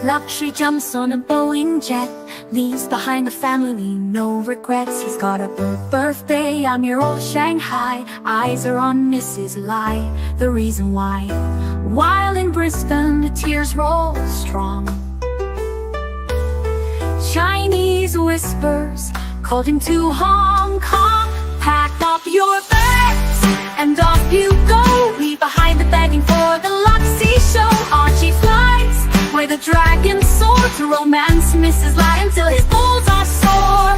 Luxury jumps on a Boeing jet, leaves behind the family, no regrets. He's got a birthday on your old Shanghai. Eyes are on Mrs. Lai, the reason why. While in Brisbane, the tears roll strong. Chinese whispers called him to Hong Kong. Pack up your bags and off you go. Leave behind the begging for the Luxy show. Archie flies where the dragon soared to romance Mrs. Lai until his balls are sore.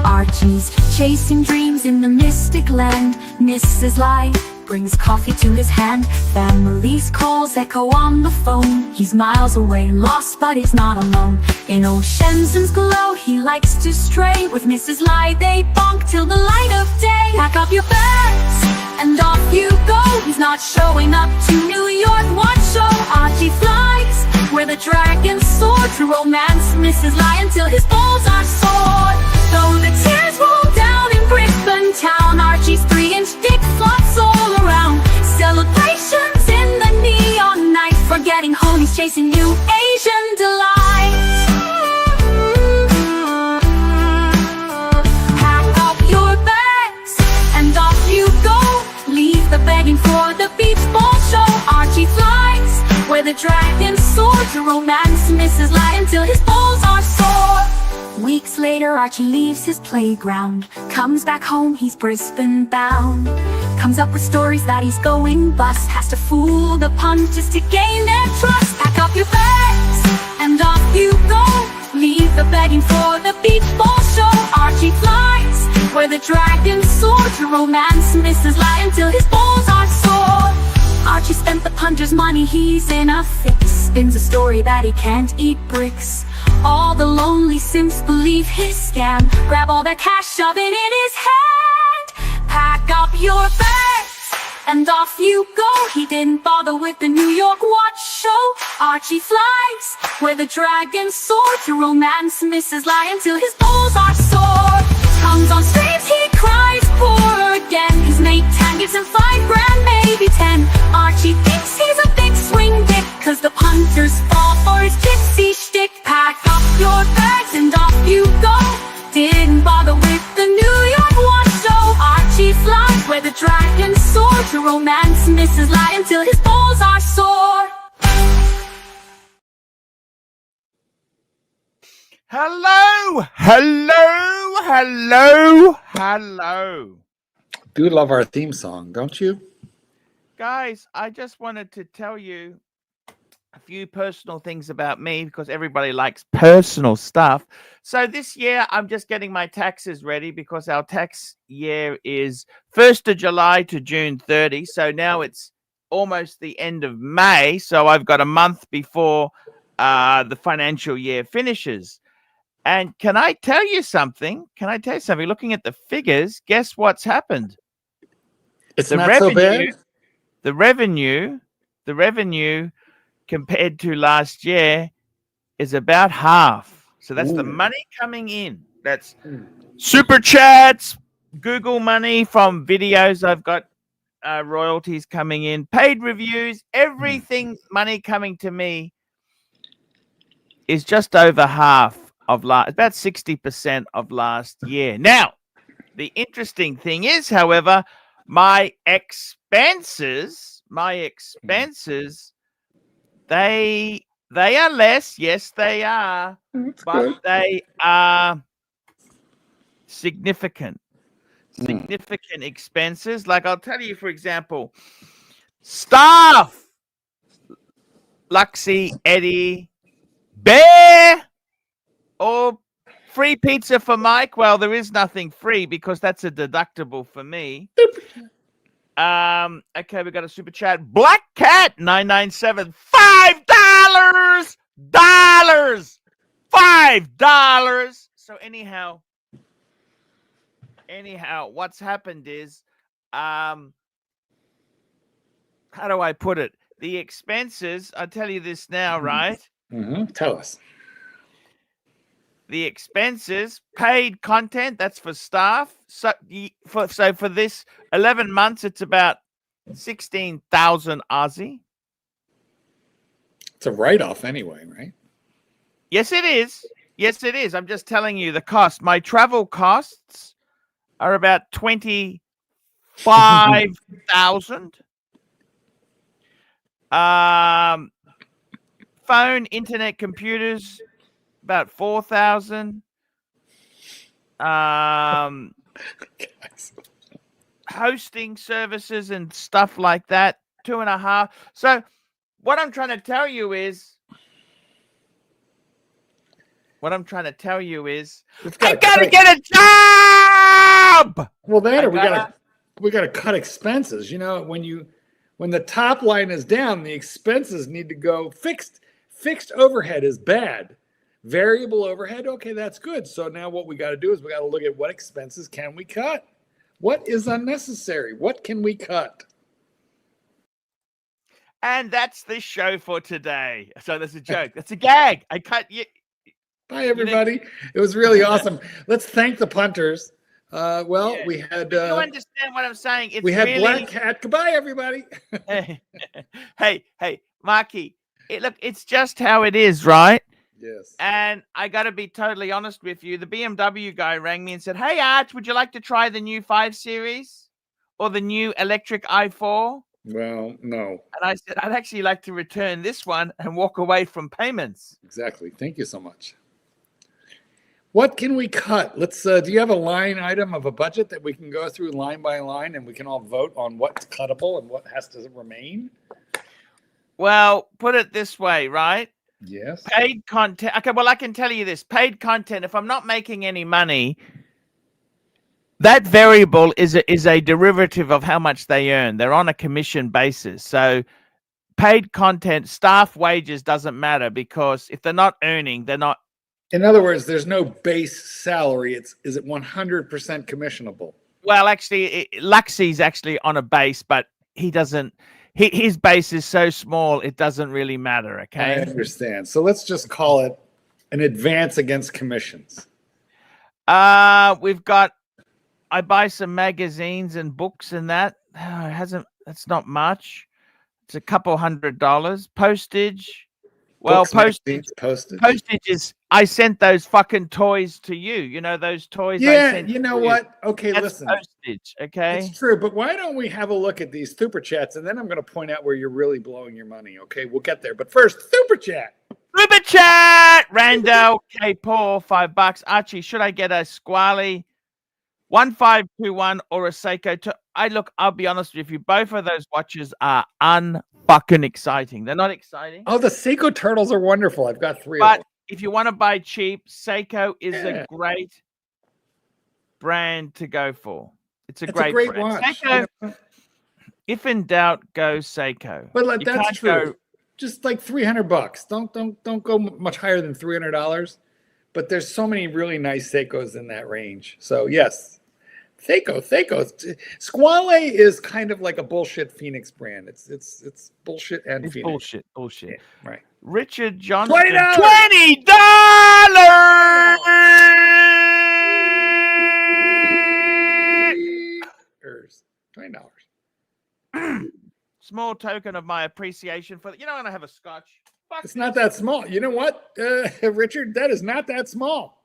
Archie's chasing dreams in the mystic land. Mrs. Lai brings coffee to his hand. Family's calls echo on the phone. He's miles away, lost, but he's not alone. In old Shenzhen's glow, he likes to stray. With Mrs. Lai, they bonk till the light of day. Pack up your bags and off you go. He's not showing up to New York, what show? Archie flies where the dragons soar to romance Mrs. Lai until his balls are sore. Though the tears roll down in Brisbane town, Archie's 3-inch dick flops all around. Celebrations in the neon night, forgetting home, he's chasing new Asian delights. Pack up your bags and off you go. Leave the begging for the beach ball show. Archie flies where the dragons soar to romance Mrs. Lai until his balls are sore. Weeks later, Archie leaves his playground, comes back home, he's Brisbane bound. Comes up with stories that he's going bust, has to fool the punters to gain their trust. Pack up your bags and off you go. Leave the begging for the beach ball show. Archie flies where the dragons soar to romance Mrs. Lai until his balls are sore. Archie spent the punter's money, he's in a fix. Spins a story that he can't eat bricks. All the lonely simps believe his scam. Grab all their cash, shove it in his hand. Pack up your bags and off you go. He didn't bother with the New York watch show. Archie flies where the dragons soar to romance Mrs. Lai until his balls are sore. Comes on streams, he cries poor again. His mate Tan gives him $5 grand, maybe 10. Archie thinks he's a big swing dick, cause the punters fall for his gypsy shtick. Pack up your bags and off you go. Didn't bother with the New York watch show. Archie flies where the dragons soar to romance Mrs. Lai until his balls are sore. Hello, hello, hello, hello. Do love our theme song, don't you? Guys, I just wanted to tell you a few personal things about me because everybody likes personal stuff. So this year, I'm just getting my taxes ready because our tax year is 1st of July to June 30. So now it's almost the end of May. So I've got a month before the financial year finishes. And can I tell you something? Looking at the figures, guess what's happened? It's not so bad. The revenue compared to last year is about half. So that's the money coming in. That's super chats, Google money from videos. I've got royalties coming in, paid reviews, everything money coming to me is just over half of about 60% of last year. Now, the interesting thing is, however, my expenses, they are less. Yes, they are, but they are significant. Significant expenses. Like I'll tell you, for example, staff, Luxy, Eddie, Bear, or free pizza for Mike. Well, there is nothing free because that's a deductible for me. Okay, we got a super chat. Black Cat 997, $5. $5. So anyhow, what's happened is, how do I put it? The expenses, I'll tell you this now, right? Tell us. The expenses, paid content, that's for staff. So for this 11 months, it's about 16,000 Aussie. It's a write-off anyway, right? Yes, it is. Yes, it is. I'm just telling you the cost. My travel costs are about 25,000. Phone, internet, computers, about 4,000. Hosting services and stuff like that, 2.5. So what I'm trying to tell you is, I gotta get a job. Well, we gotta cut expenses. You know, when the top line is down, the expenses need to go fixed. Fixed overhead is bad. Variable overhead, okay, that's good. So now what we got to do is we got to look at what expenses can we cut. What is unnecessary? What can we cut? And that's the show for today. So that's a joke. That's a gag. I cut you. Bye, everybody. It was really awesome. Let's thank the punters. We had. You understand what I'm saying? We had really... Black Cat. Goodbye, everybody. hey, Marky. Look, it's just how it is, right? Yes. And I got to be totally honest with you. The BMW guy rang me and said, "Hey, Arch, would you like to try the new 5 Series or the new electric i4?" Well, no. And I said, "I'd actually like to return this one and walk away from payments." Exactly. Thank you so much. What can we cut? Let's. Do you have a line item of a budget that we can go through line by line and we can all vote on what's cuttable and what has to remain? Well, put it this way, right? Yes. Paid content. Okay, well, I can tell you this. Paid content, if I'm not making any money, that variable is a derivative of how much they earn. They're on a commission basis. So paid content, staff wages doesn't matter because if they're not earning, they're not. In other words, there's no base salary. Is it 100% commissionable? Well, actually, Luxie's actually on a base, but he doesn't. His base is so small, it doesn't really matter, okay? I understand. So let's just call it an advance against commissions. I buy some magazines and books and that. That's not much. It's a couple $100. Postage. Well, postage is, I sent those fucking toys to you. You know, those toys. Yeah, you know what? Okay, that's listen. Postage, okay? It's true, but why don't we have a look at these super chats and then I'm going to point out where you're really blowing your money, okay? We'll get there. But first, super chat. Super chat! Randall K. Paul, $5. Archie, should I get a Squally 1521 or a Seiko? I'll be honest with you. Both of those watches are unfucking exciting. They're not exciting. Oh, the Seiko turtles are wonderful. I've got 3 but of them. If you want to buy cheap, Seiko is a great brand to go for. It's a great brand. Watch. Seiko, if in doubt, go Seiko. But that's true. Just like $300. Don't go much higher than $300. But there's so many really nice Seikos in that range. So yes, Seiko. Squale is kind of like a bullshit Phoenix brand. It's bullshit and it's Phoenix. Bullshit. Yeah, right. Richard Johnson. $20. $20. $20. Small token of my appreciation for I'm gonna have a scotch. It's not that small. You know what, Richard? That is not that small.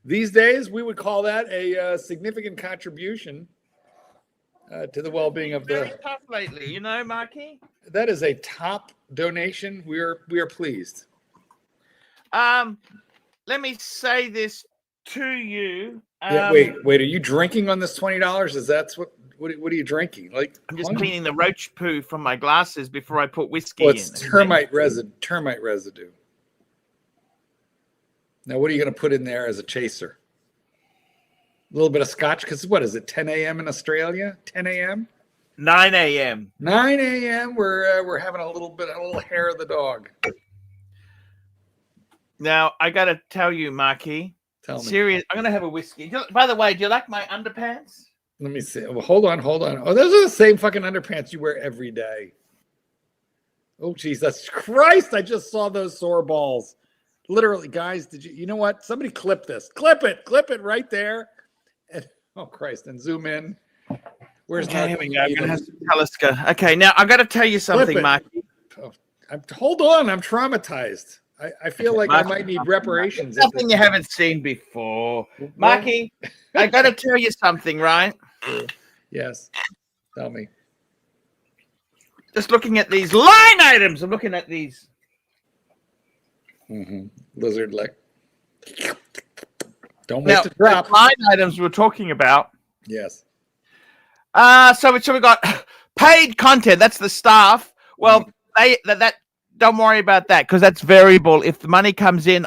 These days, we would call that a significant contribution to the well-being of very tough lately, Marky. That is a top donation. We are pleased. Let me say this to you. Wait. Are you drinking on this $20? Is that what are you drinking? Like I'm just cleaning the roach poo from my glasses before I put whiskey in. It's termite residue. Now, what are you going to put in there as a chaser? A little bit of scotch, because what is it? 10 a.m. in Australia? 10 a.m. 9 a.m. 9 a.m. We're having a little hair of the dog. Now I got to tell you, Marky. Tell me. Serious. I'm going to have a whiskey. By the way, do you like my underpants? Let me see. Well, hold on. Oh, those are the same fucking underpants you wear every day. Oh, Jesus Christ. I just saw those sore balls. Literally, guys, you know what? Somebody clip this. Clip it right there. And, oh, Christ. And zoom in. Where's Okay, here we go. I'm Mark? gonna have some Talisker. Okay, now I got to tell you something, it. Mark. Oh, hold on, I'm traumatized. I feel like I might need reparations. Something you haven't seen before, Well, Marky. I got to tell you something, right? Yes, tell me. Just looking at these line items. I'm looking at these. Lizard leg. Don't Now, waste a drop. the line items we're talking about. Yes. So we got paid content. That's the staff. Well, that don't worry about that because that's variable. If the money comes in,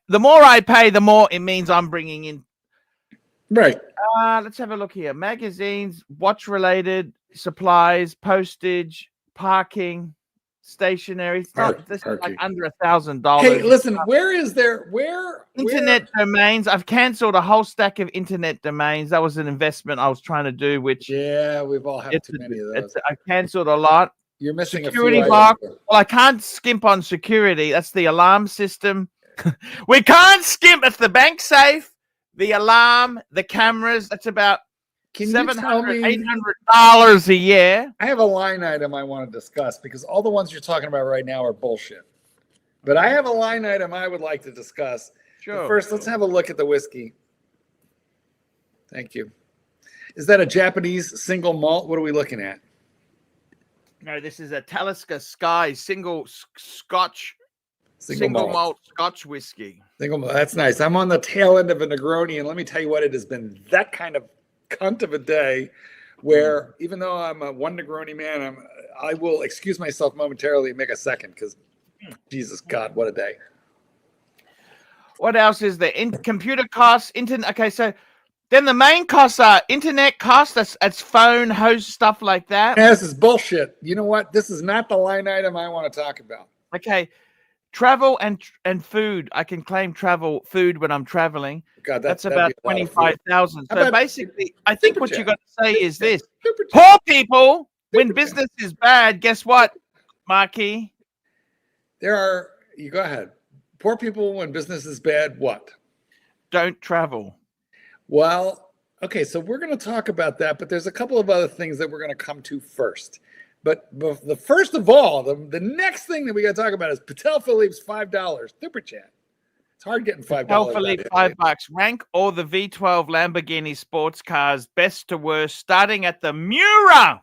the more I pay, the more it means I'm bringing in. Right. Let's have a look here. Magazines, watch-related supplies, postage, parking, stationery. It's not this is like under $1,000. Hey, listen. Where is there? Where internet domains? I've cancelled a whole stack of internet domains. That was an investment I was trying to do. Which we've all had too many of those. I cancelled a lot. You're missing security a few box. Well, I can't skimp on security. That's the alarm system. We can't skimp. It's the bank safe, the alarm, the cameras. That's about $700, $800 a year. I have a line item I want to discuss because all the ones you're talking about right now are bullshit. But I have a line item I would like to discuss. Sure. But first, let's have a look at the whiskey. Thank you. Is that a Japanese single malt? What are we looking at? No, this is a Talisker Sky single malt Scotch whiskey. Single malt. That's nice. I'm on the tail end of a Negroni, and let me tell you what, it has been that kind of cunt of a day where even though I'm a one Negroni man, I will excuse myself momentarily and make a second because Jesus God, what a day. What else is there? Computer costs, internet. Okay, so then the main costs are internet costs. That's phone, host, stuff like that. Yeah, this is bullshit. You know what? This is not the line item I want to talk about. Okay, travel and food. I can claim food when I'm traveling. God, that's about 25,000. So basically, I think what you got to say is this: poor people, when business is bad, guess what, Marky? You go ahead. Poor people, when business is bad, what? Don't travel. Well, okay, so we're going to talk about that, but there's a couple of other things that we're going to come to first. But the first of all, the next thing that we got to talk about is Patel Philippe's $5 super chat. It's hard getting $5. Patel Philippe, $5. Rank all the V12 Lamborghini sports cars best to worst, starting at the Miura.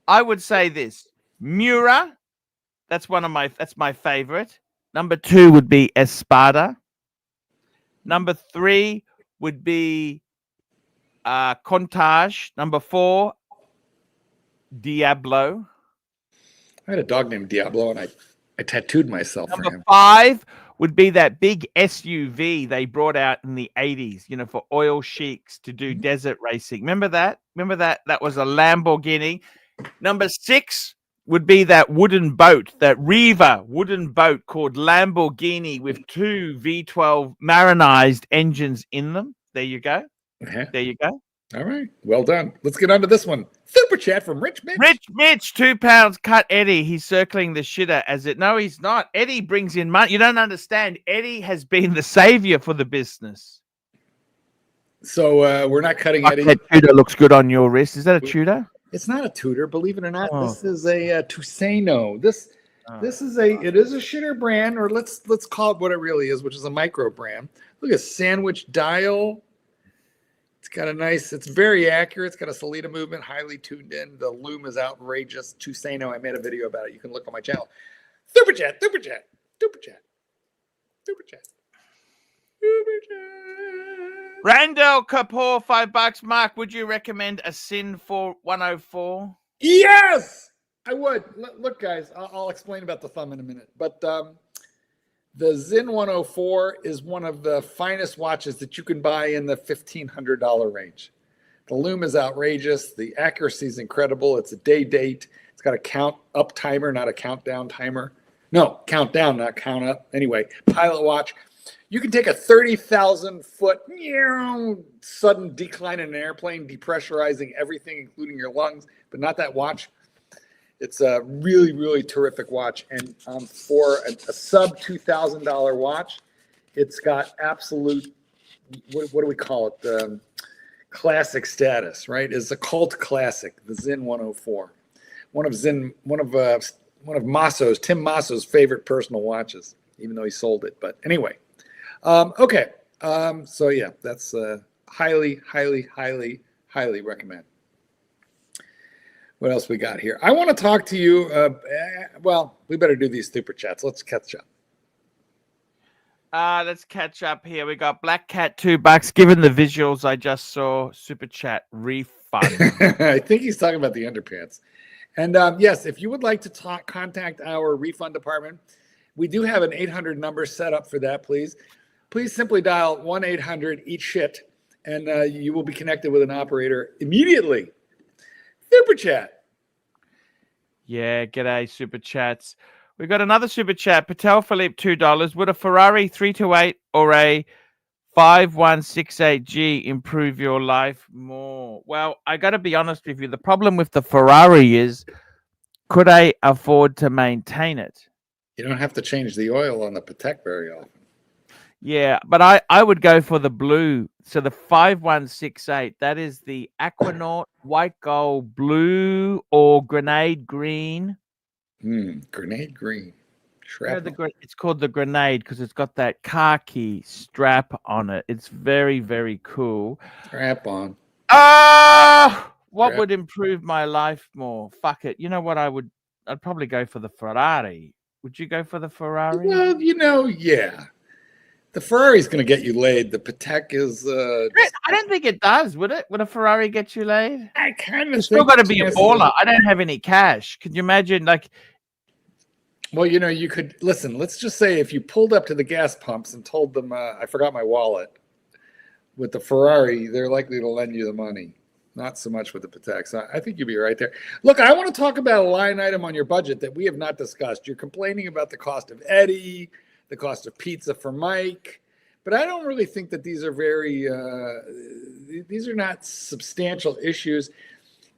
I would say this: Miura. That's my favorite. Number 2 would be Espada. Number 3 would be Countach. Number 4, Diablo. I had a dog named Diablo, and I tattooed myself for him. Number 5 would be that big SUV they brought out in the 80s, for oil sheiks to do desert racing. Remember that? That was a Lamborghini. Number 6 would be that wooden boat, that Riva wooden boat called Lamborghini with 2 V12 marinized engines in them. There you go. There you go. All right. Well done. Let's get on to this one. Super chat from Rich Mitch. Rich Mitch, £2. Cut Eddie. He's circling the shitter as it. No, he's not. Eddie brings in money. You don't understand. Eddie has been the savior for the business. So we're not cutting Eddie. That Tudor looks good on your wrist. Is that a Tudor? It's not a Tudor, believe it or not. This is a Tusano. This is it is a shitter brand, or let's call it what it really is, which is a micro brand. Look at sandwich dial. It's got it's very accurate. It's got a Salida movement, highly tuned in. The loom is outrageous. Tusano, I made a video about it. You can look on my channel. Super chat, super chat, super chat, super chat, super chat. Randall Kapoor, $5. Mark, would you recommend a Sin 104? Yes, I would. Look, guys, I'll explain about the thumb in a minute. But the Zin 104 is one of the finest watches that you can buy in the $1,500 range. The loom is outrageous. The accuracy is incredible. It's a day date. It's got a count up timer, not a countdown timer. No, countdown, not count up. Anyway, pilot watch. You can take a 30,000-foot sudden decline in an airplane, depressurizing everything, including your lungs, but not that watch. It's a really, really terrific watch. And for a sub $2,000 watch, it's got absolute, what do we call it? classic status, right? Is a cult classic, the Zin 104. One of Masso's, Tim Masso's favorite personal watches, even though he sold it. But anyway, okay. So yeah, that's highly, highly, highly, highly recommend. What else we got here? I want to talk to you. Well, we better do these super chats. Let's catch up. Let's catch up here. We got Black Cat $2. Given the visuals I just saw, super chat refund. I think he's talking about the underpants. And yes, if you would like to contact our refund department, we do have an 800 number set up for that. Please simply dial 1-800-EAT-SHIT, and you will be connected with an operator immediately. Super chat. Yeah, g'day, super chats. We got another super chat. Patel Philippe, $2. Would a Ferrari 328 or a 5168G improve your life more? Well, I got to be honest with you. The problem with the Ferrari is, could I afford to maintain it? You don't have to change the oil on the Patek very often. Yeah, but I would go for the blue. So the 5168, that is the Aquanaut white gold blue or grenade green. Grenade green. It's called the Grenade because it's got that khaki strap on it. It's very, very cool. Strap on. What would improve my life more? Fuck it. You know what I'd probably go for the Ferrari. Would you go for the Ferrari? Well, yeah. The Ferrari's going to get you laid. The Patek is... I don't think it does, would it? Would a Ferrari get you laid? I kind of still got to be a baller. I don't have any cash. Could you imagine, like... Well, you could... Listen, let's just say if you pulled up to the gas pumps and told them, I forgot my wallet, with the Ferrari, they're likely to lend you the money. Not so much with the Patek. So I think you'd be right there. Look, I want to talk about a line item on your budget that we have not discussed. You're complaining about the cost of Eddie, the cost of pizza for Mike, but I don't really think that these are these are not substantial issues.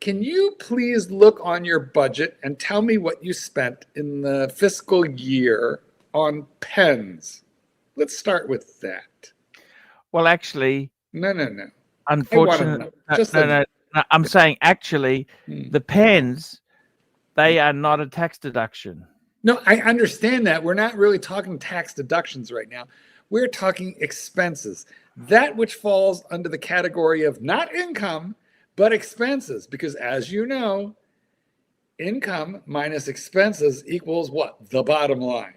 Can you please look on your budget and tell me what you spent in the fiscal year on pens? Let's start with that. Well, actually... No. Unfortunately, no. I'm saying actually, the pens, they are not a tax deduction. No, I understand that. We're not really talking tax deductions right now. We're talking expenses. That which falls under the category of not income, but expenses. Because as you know, income minus expenses equals what? The bottom line.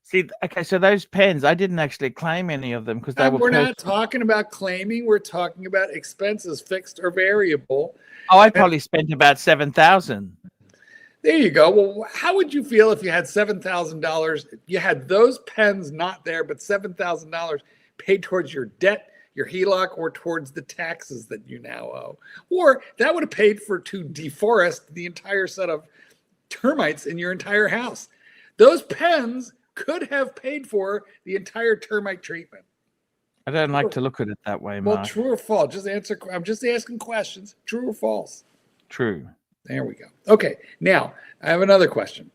See, okay, so those pens, I didn't actually claim any of them because they were... We're not talking about claiming. We're talking about expenses, fixed or variable. Oh, I probably spent about $7,000. There you go. Well, how would you feel if you had $7,000? You had those pens not there, but $7,000 paid towards your debt, your HELOC, or towards the taxes that you now owe. Or that would have paid to deforest the entire set of termites in your entire house. Those pens could have paid for the entire termite treatment. I don't like to look at it that way, Mark. Well, true or false? Just answer. I'm just asking questions. True or false? True. There we go. Okay, now I have another question.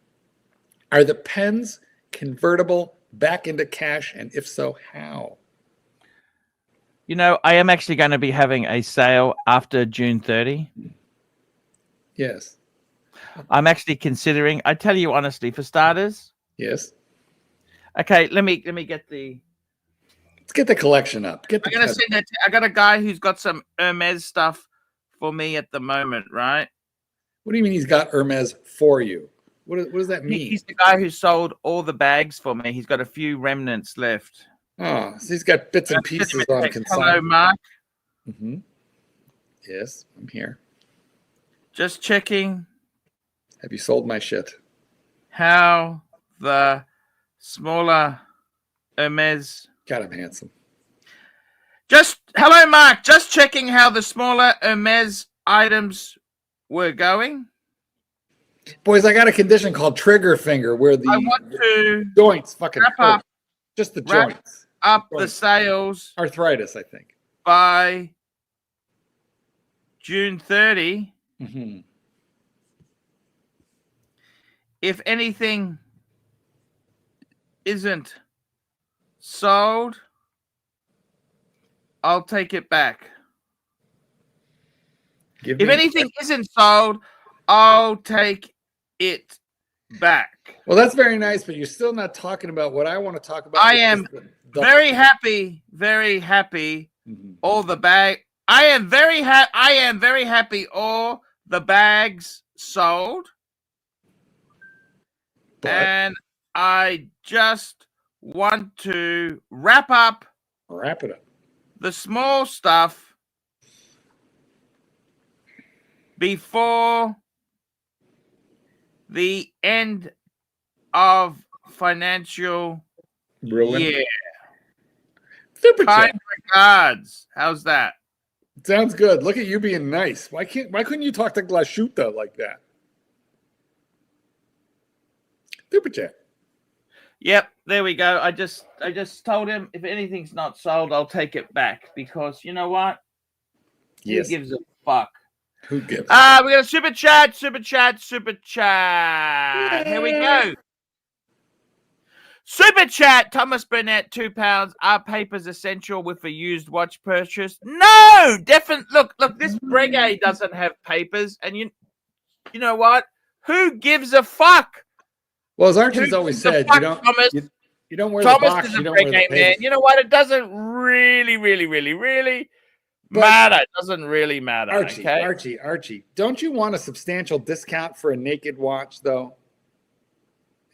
Are the pens convertible back into cash, and if so, how? I am actually going to be having a sale after June 30. Yes. I'm actually considering, I tell you honestly, for starters. Yes. Okay, let me get the... Let's get the collection up. I'm going to send that. I got a guy who's got some Hermes stuff for me at the moment, right? What do you mean he's got Hermes for you? What does that mean? He's the guy who sold all the bags for me. He's got a few remnants left. Oh, so he's got bits and pieces on consignment. Hello, Mark. Mm-hmm. Yes, I'm here. Just checking. Have you sold my shit? How the smaller Hermes... God, I'm handsome. Hello, Mark. Just checking how the smaller Hermes items were going. Boys, I got a condition called trigger finger where the I want to joints fucking wrap hurt. up, Just the joints. Up the sales. Arthritis, I think. By June 30. Mm-hmm. If anything isn't sold, I'll take it back. Give If me- anything isn't sold, I'll take it back. Well, that's very nice, but you're still not talking about what I want to talk about. I which am is the- very happy. Mhm. All the bag. I am very happy. All the bags sold. But And I just want to wrap up wrap it up. the small stuff before the end of financial Ruin. year. Super Kind chat. regards. How's that? Sounds good. Look at you being nice. Why couldn't you talk to Glashuta like that? Super chat. Yep, there we go. I just told him if anything's not sold, I'll take it back because you know what? Yes. Who gives a fuck? Who gives? We got a super chat. Here we go. Super chat. Thomas Burnett, £2. Are papers essential with a used watch purchase? No, definitely. Look. This Breguet doesn't have papers, and you know what? Who gives a fuck? Well, as Archie's Who always gives a said, fuck, you don't Thomas. you don't wear Thomas the box. is You a don't wear the Breguet man. papers. You know what? It doesn't really But- matter. It doesn't really matter. Archie, don't you want a substantial discount for a naked watch, though?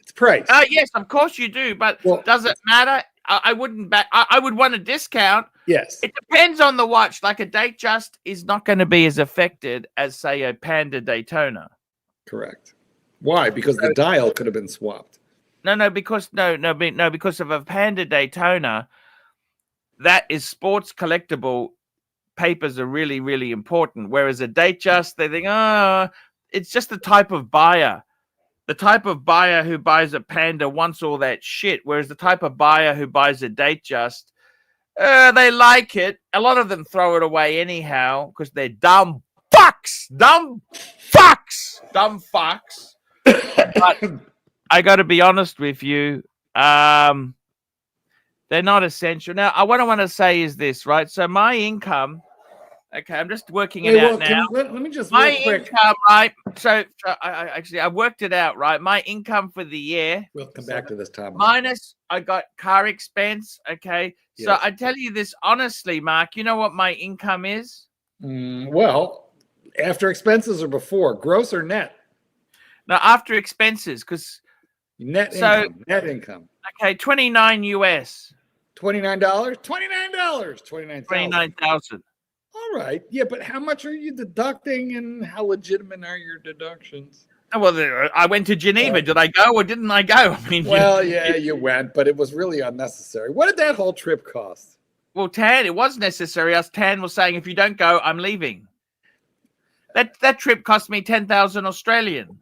It's price. Yes, of course you do, but Well- does it matter? I wouldn't back. I would want a discount. Yes. It depends on the watch. Like a Datejust is not going to be as affected as, say, a Panda Daytona. Correct. Why? Because the dial could have been swapped. Because of a Panda Daytona, that is sports collectible. Papers are really, really important. Whereas a Datejust, they think, it's just the type of buyer. The type of buyer who buys a Panda wants all that shit. Whereas the type of buyer who buys a Datejust, they like it. A lot of them throw it away anyhow because they're dumb fucks. But I got to be honest with you. They're not essential. Now, what I want to say is this, right? So my income, okay, I'm just working it out now. Let me just My real quick. income, right? So I worked it out, right? My income for the year, We'll come back to this, Thomas. minus I got car expense, okay? So Yes. I tell you this honestly, Mark, you know what my income is? Well, after expenses or before, gross or net? Now, after expenses, because, Net So- income. Net income. okay, 29 US, $29. $29. 29,000. All right. Yeah, but how much are you deducting, and how legitimate are your deductions? Well, I went to Geneva. Did I go or didn't I go? I mean, Well, yeah, you went, but it was really unnecessary. What did that whole trip cost? Well, Tan, it was necessary. Us Tan was saying, if you don't go, I'm leaving. That trip cost me 10,000 Australian.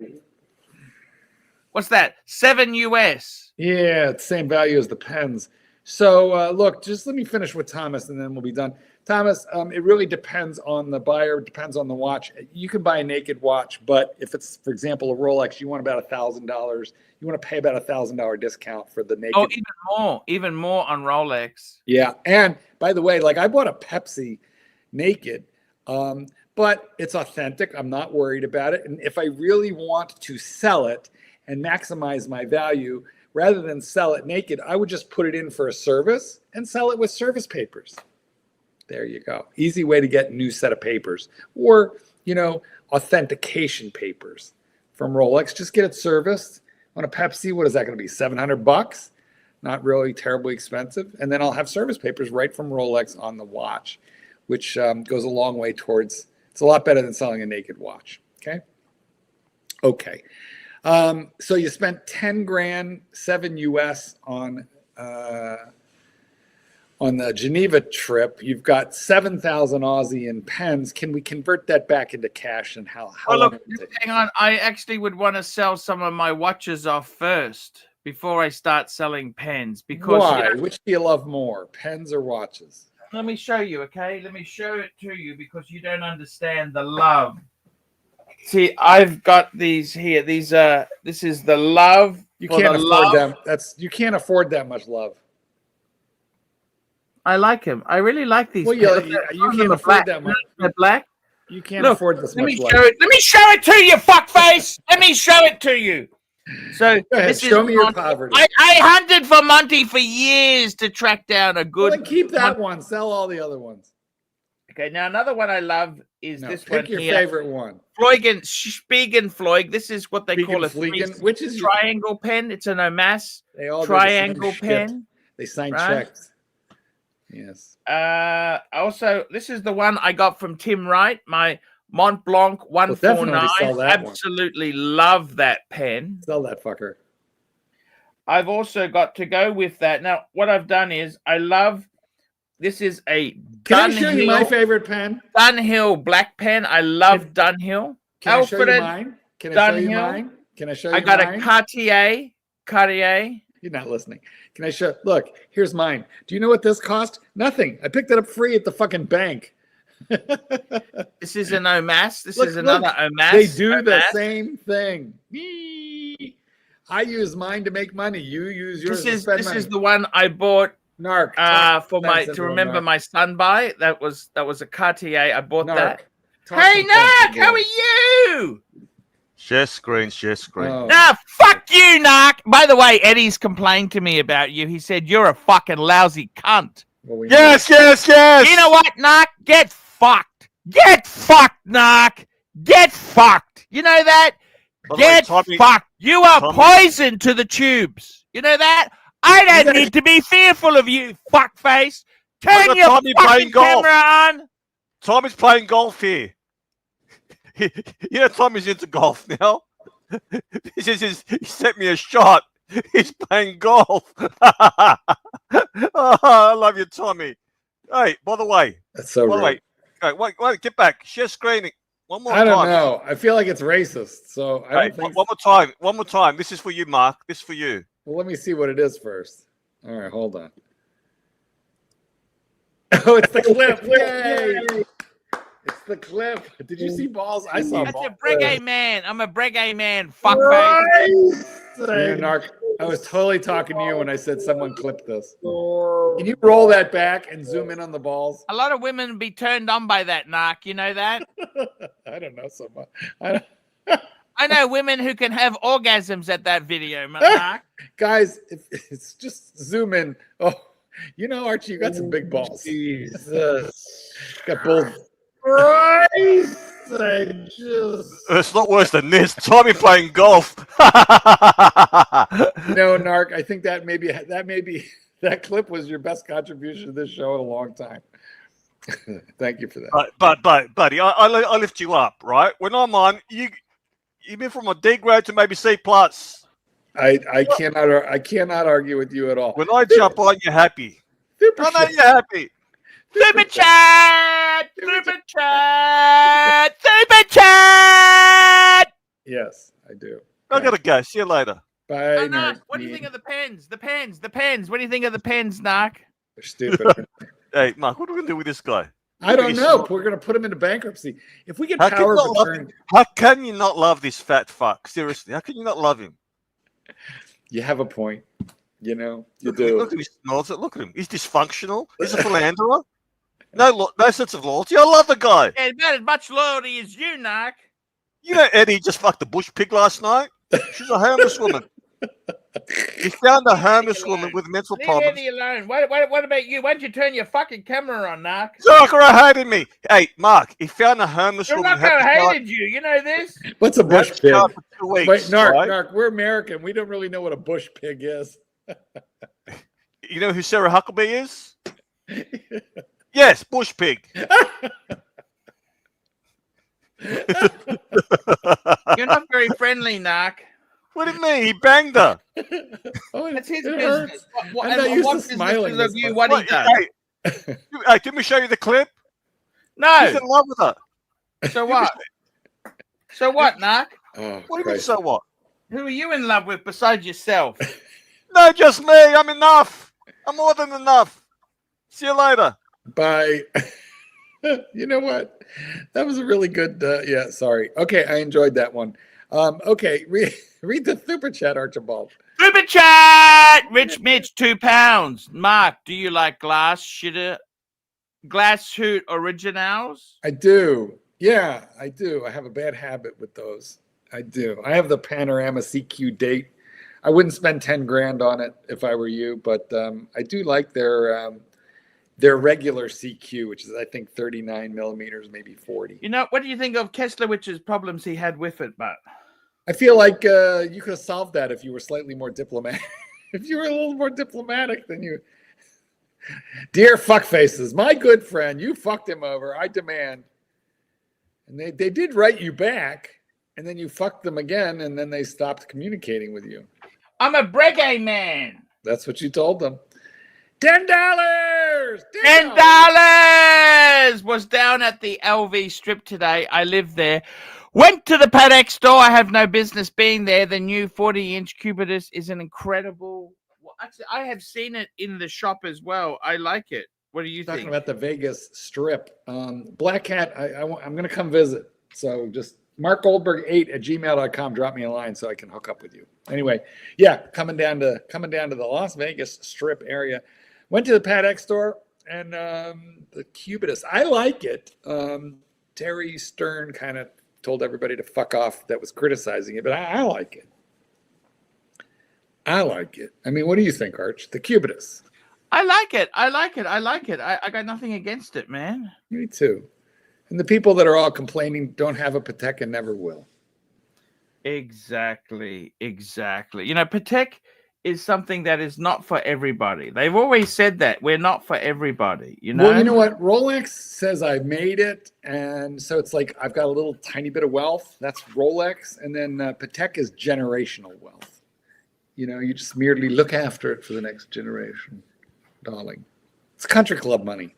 What's that? 7 US. Yeah, it's the same value as the pens. So look, just let me finish with Thomas, and then we'll be done. Thomas, it really depends on the buyer. It depends on the watch. You can buy a naked watch, but if it's, for example, a Rolex, you want about $1,000. You want to pay about $1,000 discount for the naked. Oh, even more on Rolex. Yeah, and by the way, like I bought a Pepsi naked, but it's authentic. I'm not worried about it. And if I really want to sell it and maximize my value, rather than sell it naked, I would just put it in for a service and sell it with service papers. There you go. Easy way to get a new set of papers, or, authentication papers from Rolex. Just get it serviced on a Pepsi. What is that going to be? $700? Not really terribly expensive. And then I'll have service papers right from Rolex on the watch, which goes a long way towards, it's a lot better than selling a naked watch. Okay. So you spent 10 grand, 7 US on the Geneva trip. You've got 7,000 Aussie in pens. Can we convert that back into cash, and how Well, long look, would it take? hang on. I actually would want to sell some of my watches off first before I start selling pens. Because Why? Which do you love more, pens or watches? let me show you, okay? Let me show it to you because you don't understand the love. See, I've got these here. This is the love. You for can't the afford love. them. You can't afford that much love. I like them. I really like these. Well, you can't afford that much. They're black. You can't Look, afford this let much me light. show it. Let me show it to you, fuckface. Let me show it to you. So Go ahead, this show is me your Monty. poverty. I hunted for Monty for years to track down a Well, good. then keep that one. Sell all the other ones. Okay, now another one I love is No, this pick one your here. favorite one. Spiegenfleug. This is what they call a Fliegenfliegen, which is triangle pen. It's an OMMANEY they all do the triangle same shit. pen. They sign right? checks. Yes. Also, this is the one I got from Tim Wright, my Mont Blanc definitely 149. sell that one. Absolutely love that pen. Sell that fucker. I've also got to go with that. Now, what I've done is this is a Can I show you my favorite pen? Dunhill black pen. I love Dunhill. Can I show you mine? Can I show you mine? Can I show you I got mine? a Cartier. You're not listening. Can I show? Look, here's mine. Do you know what this cost? Nothing. I picked it up free at the fucking bank. This is an OMMANEY. This Look, is another OMMANEY. They do the same thing. I use mine to make money. You use yours to spend money. This is the one I bought Narc. to remember my son by. That was a Cartier. I bought that. Hey, Narc, how are you? Share screen, share screen. Oh. Nah, fuck you, Narc. By the way, Eddie's complained to me about you. He said you're a fucking lousy cunt. Well, Yes. You know what, Narc? Get fucked. Get fucked, Narc. Get fucked. You know that? Get fucked. You are poison to the tubes. You know that? I don't need to be fearful of you, fuckface. Turn your fucking camera on. Tommy's playing golf here. You know Tommy's into golf now. He sent me a shot. He's playing golf. Oh, I love you, Tommy. Hey, by the way. That's so rude. Wait, get back. Share screening. One more time. I don't know. I feel like it's racist. So I don't think one more time. One more time. This is for you, Mark. This is for you. Well, let me see what it is first. All right, hold on. Oh, it's the clip. Yay! It's the clip. Did you see balls? I saw balls. That's a Breguet man. I'm a Breguet man. Fuckface. Narc, I was totally talking to you when I said someone clipped this. Can you roll that back and zoom in on the balls? A lot of women be turned on by that, Narc. You know that? I don't know so much. I know women who can have orgasms at that video, Narc. Guys, it's just zoom in. Oh, you know, Archie, you got some big balls. Jesus. Got both. It's not worse than this. Tommy playing golf. No, Narc, I think that that clip was your best contribution to this show in a long time. Thank you for that. But buddy, I lift you up, right? When I'm on, you've been from a D grade to maybe C plus. I cannot argue with you at all. When I jump on, you're happy. I know you're happy. Super chat! Super chat! Super chat! Yes, I do. I gotta go. See you later. Bye. Narc, what do you think of the pens? The pens. What do you think of the pens, Narc? They're stupid. Hey, Mark, what are we gonna do with this guy? I don't know. We're gonna put him into bankruptcy. If we get power of attorney. How can you not love this fat fuck? Seriously, how can you not love him? You have a point. You know, you do. Look at him. Look at him. He's dysfunctional. He's a philanderer. No sense of loyalty. I love the guy. Yeah, about as much loyalty as you, Narc. You know, Eddie just fucked a bush pig last night. She's a homeless woman. He found a homeless woman with mental problems. Leave Eddie alone. What about you? Why don't you turn your fucking camera on, Narc? Zucker hated me. Hey, Mark, he found a homeless woman. Zucker hated you. You know this? What's a bush pig? Wait, Narc, we're American. We don't really know what a bush pig is. You know who Sarah Huckabee is? Yes, bush pig. You're not very friendly, Narc. What do you mean? He banged her. Oh, That's his hurts. business. I'm not used to smiling What this what much. he does? Hey, can we show you the clip? He's No. in love with her. So what? So what, Narc? Oh, What do you mean, Christ. so what? Who are you in love with besides yourself? No, just me. I'm enough. I'm more than enough. See you later. Bye. You know what? That was a really good. Yeah, sorry. Okay, I enjoyed that one. Okay, read the super chat, Archibald. Super chat! Rich Mitch, £2. Mark, do you like glass hoot originals? I do. Yeah, I do. I have a bad habit with those. I do. I have the Panorama CQ date. I wouldn't spend 10 grand on it if I were you, but I do like their regular CQ, which is I think 39 millimeters, maybe 40. You know, what do you think of Keslewich's problems he had with it, but I feel like you could have solved that if you were slightly more diplomatic. If you were a little more diplomatic than you. Dear fuckfaces, my good friend, you fucked him over. I demand. And they did write you back, and then you fucked them again, and then they stopped communicating with you. I'm a Breguet man. That's what you told them. $10. $10 was down at the LV strip today. I live there. Went to the Patek store. I have no business being there. The new 40-inch Cubitus is an incredible. Well, actually, I have seen it in the shop as well. I like it. What do you think? Talking about the Vegas strip. Black Cat, I'm going to come visit. So just markgoldberg8@gmail.com. Drop me a line so I can hook up with you. Anyway, yeah, coming down to the Las Vegas strip area. Went to the Patek store and the Cubitus. I like it. Terry Stern kind of told everybody to fuck off that was criticizing it, but I like it. I like it. I mean, what do you think, Arch? The Cubitus. I like it. I got nothing against it, man. Me too. And the people that are all complaining don't have a Patek and never will. Exactly. You know, Patek is something that is not for everybody. They've always said that we're not for everybody, you know? Well, you know what? Rolex says I made it. And so it's like I've got a little tiny bit of wealth. That's Rolex. And then Patek is generational wealth. You know, you just merely look after it for the next generation, darling. It's country club money.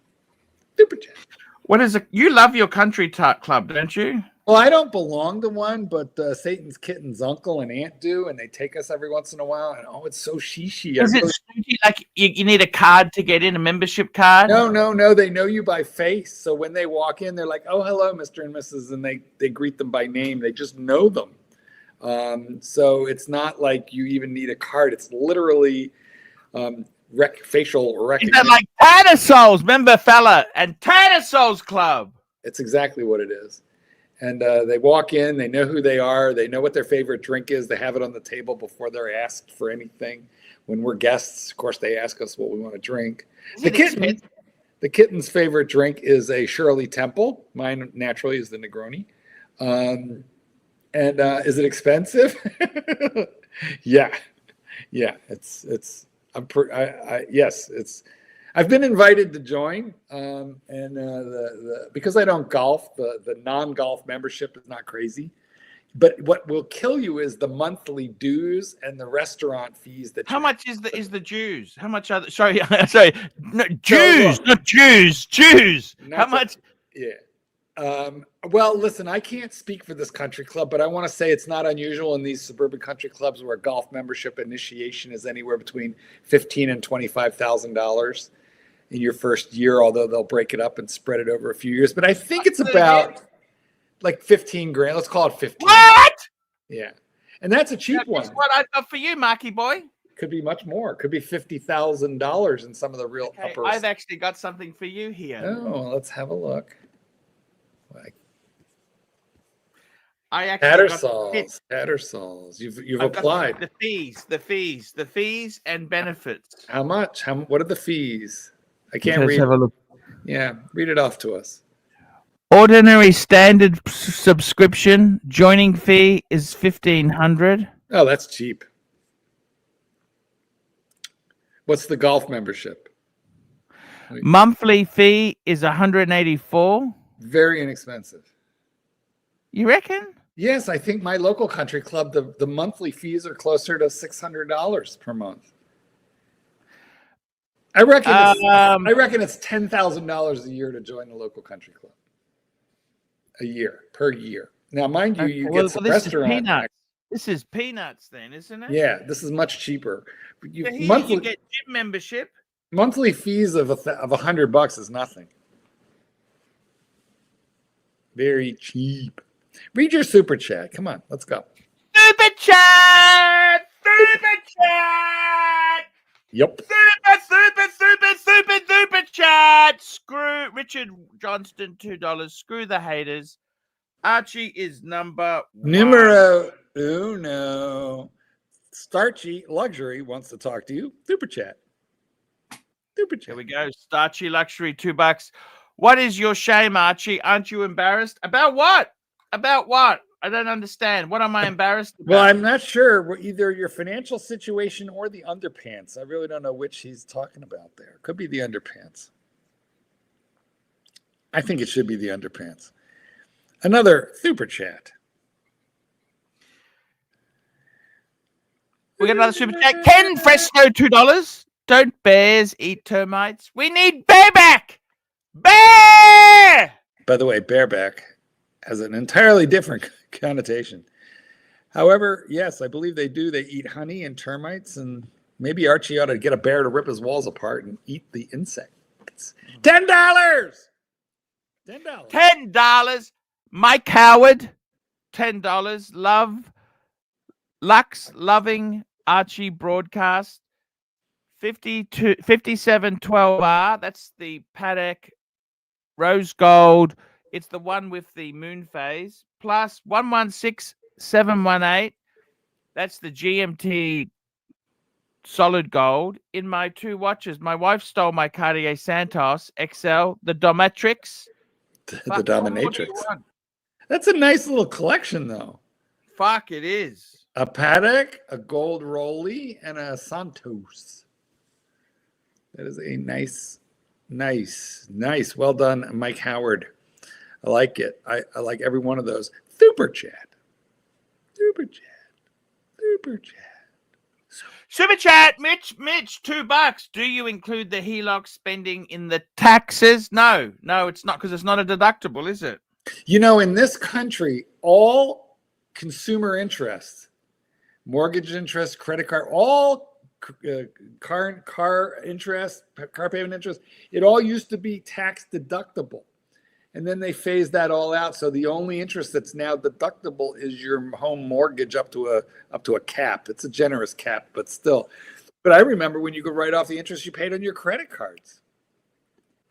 Super chat. What is it? You love your country club, don't you? Well, I don't belong to one, but Satan's kitten's uncle and aunt do, and they take us every once in a while. And it's so shishi. Is it snooty, like you need a card to get in, a membership card? No. They know you by face. So when they walk in, they're like, "Oh, hello, Mr. and Mrs." And they greet them by name. They just know them. So it's not like you even need a card. It's literally facial recognition. Is that like Tanner Souls? Remember, fella, and Tanner Souls Club. It's exactly what it is. And they walk in, they know who they are, they know what their favorite drink is, they have it on the table before they're asked for anything. When we're guests, of course, they ask us what we want to drink. The kitten's favorite drink is a Shirley Temple. Mine, naturally, is the Negroni. And is it expensive? Yeah. Yes, it's. I've been invited to join, because I don't golf, the non-golf membership is not crazy. But what will kill you is the monthly dues and the restaurant fees. How much is the dues? How much are the, sorry, no, Jews, not Jews, Jews. How much? Yeah. Well, listen, I can't speak for this country club, but I want to say it's not unusual in these suburban country clubs where golf membership initiation is anywhere between $15,000 and $25,000 in your first year, although they'll break it up and spread it over a few years. But I think it's about like 15 grand. Let's call it 15. What? Yeah. And that's a cheap one. What I've got for you, Marky boy. Could be much more. Could be $50,000 in some of the real upper. I've actually got something for you here. Oh, let's have a look. Tattersalls. You've applied. The fees and benefits. How much? What are the fees? I can't read. Have a look. Yeah, read it off to us. Ordinary standard subscription joining fee is $1,500. Oh, that's cheap. What's the golf membership? Monthly fee is $184. Very inexpensive. You reckon? Yes, I think my local country club, the monthly fees are closer to $600 per month. I reckon it's $10,000 a year to join the local country club. Per year. Now, mind you, you get some restaurant. This is peanuts, then, isn't it? Yeah, this is much cheaper. You get gym membership. Monthly fees of $100 is nothing. Very cheap. Read your super chat. Come on, let's go. Super chat! Super chat! Yep. Super chat! Screw Richard Johnston, $2. Screw the haters. Archie is number one. Numero uno. Starchy Luxury wants to talk to you. Super chat. Super chat. Here we go. Starchy Luxury, $2. What is your shame, Archie? Aren't you embarrassed? About what? About what? I don't understand. What am I embarrassed about? Well, I'm not sure. Either your financial situation or the underpants. I really don't know which he's talking about there. Could be the underpants. I think it should be the underpants. Another super chat. We got another super chat. Ken Fresno, $2. Don't bears eat termites? We need bear back. Bear! By the way, bareback has an entirely different connotation. However, yes, I believe they do. They eat honey and termites, and maybe Archie ought to get a bear to rip his walls apart and eat the insects. $10. $10. $10. Mike Howard, $10. Loving Archie broadcast. 5712R. That's the Paddock rose gold. It's the one with the moon phase. Plus 116718. That's the GMT solid gold. In my two watches, my wife stole my Cartier Santos XL, the Dominatrix. The Dominatrix. That's a nice little collection, though. Fuck, it is. A Paddock, a gold Rolly, and a Santos. That is a nice. Well done, Mike Howard. I like it. I like every one of those. Super chat. Super chat, Mitch, $2. Do you include the HELOC spending in the taxes? No, it's not, because it's not a deductible, is it? You know, in this country, all consumer interest, mortgage interest, credit card, all car interest, car payment interest, it all used to be tax deductible. And then they phased that all out. So the only interest that's now deductible is your home mortgage up to a cap. It's a generous cap, but still. But I remember when you could write off the interest you paid on your credit cards.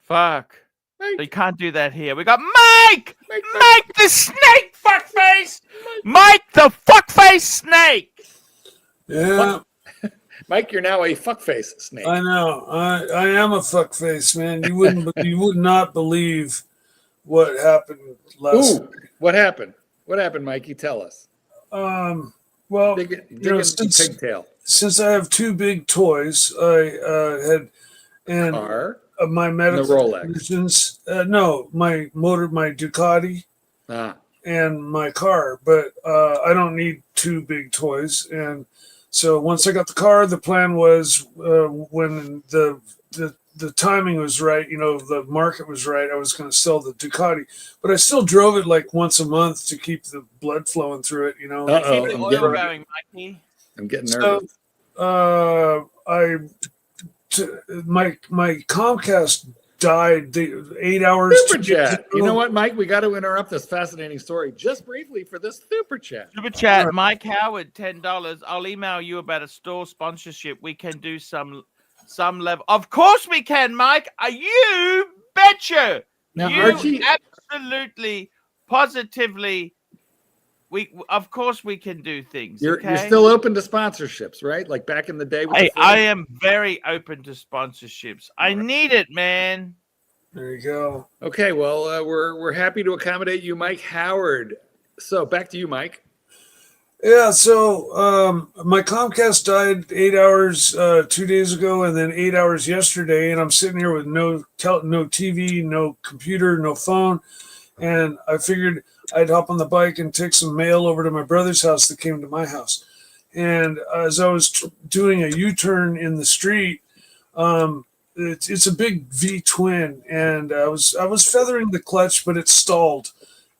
Fuck. Mike. So you can't do that here. We got Mike the snake fuckface. Mike the fuckface snake. Yeah. Mike, you're now a fuckface snake. I know. I am a fuckface, man. You would not believe what happened last week. What happened? What happened, Mikey? Tell us. Well, Dig into pigtail. Since I have two big toys, I had and Car, my medical the Rolex. conditions. No, my Ducati, and my car. But I don't need two big toys. And so once I got the car, the plan was when the timing was right, the market was right, I was going to sell the Ducati. But I still drove it like once a month to keep the blood flowing through it, Keep the oil going, Mikey. I'm getting nervous. So, my Comcast died 8 hours. Super chat. You know what, Mike? We got to interrupt this fascinating story just briefly for this super chat. Super chat, Mike Howard, $10. I'll email you about a store sponsorship. We can do some level. Of course we can, Mike. You betcha. Now, you Archie, absolutely, positively. Of course we can do things. You're okay? still open to sponsorships, right? Like back in the day. With I am very open to sponsorships. I need it, man. There you go. Okay, well, we're happy to accommodate you, Mike Howard. So back to you, Mike. Yeah, so my Comcast died 8 hours 2 days ago, and then 8 hours yesterday, and I'm sitting here with no TV, no computer, no phone, and I figured I'd hop on the bike and take some mail over to my brother's house that came to my house. And as I was doing a U-turn in the street, it's a big V-twin, and I was feathering the clutch, but it stalled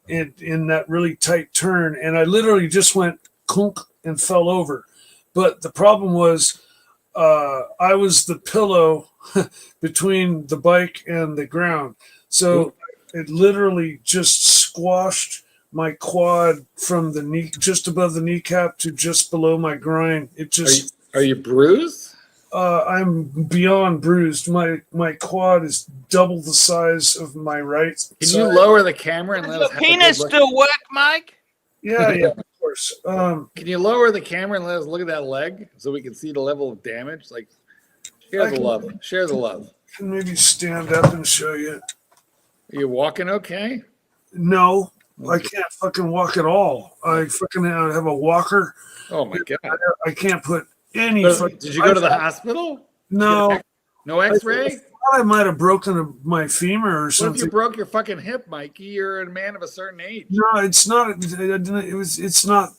in that really tight turn, and I literally just went clunk and fell over. But the problem was I was the pillow between the bike and the ground, so it literally just squashed my quad from the knee, just above the kneecap to just below my groin. It just. Are you bruised? I'm beyond bruised. My quad is double the size of my right. Can you lower the camera and Does let your us have a penis good look? still work, Mike? Yeah, of course. Can you lower the camera and let us look at that leg so we can see the level of damage? Like, share the love. Share the love. I can maybe stand up and show you. Are you walking okay? No, I can't fucking walk at all. I fucking have a walker. Oh my god! I can't put any. Did you go to the hospital? No. No X-ray. I might have broken my femur or What something. if you broke your fucking hip, Mikey? You're a man of a certain age. No, it's not. It's not.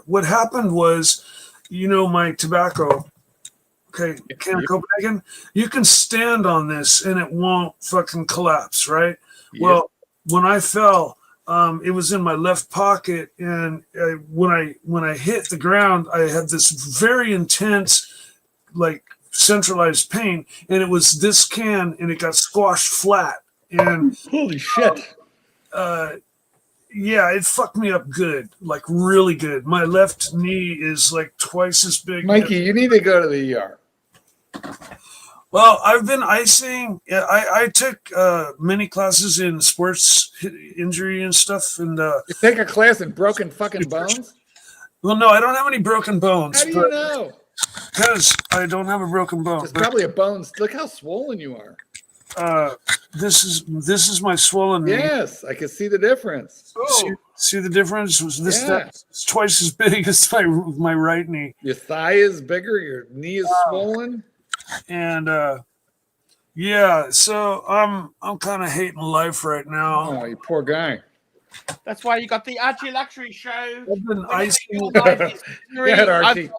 What happened was, my tobacco. Okay, can Copenhagen. You can stand on this and it won't fucking collapse, right? Yeah. Well, when I fell, it was in my left pocket, and when I hit the ground, I had this very intense, like, centralized pain, and it was this can, and it got squashed flat. And holy shit! Yeah, it fucked me up good, like really good. My left knee is like twice as big. Mikey, you need to go to the ER. Well, I've been icing. I took many classes in sports injury and stuff, and you take a class in broken fucking bones. Well, no, I don't have any broken bones. How do you know? Because I don't have a broken bone. It's probably a bone. Look how swollen you are. This is my swollen knee. Yes, I can see the difference. See the difference? That's twice as big as my right knee. Your thigh is bigger. Your knee is swollen. And yeah, so I'm kind of hating life right now. Oh, you poor guy. That's why you got the ArchieLuxury show. I've been icing. Go ahead, Archie.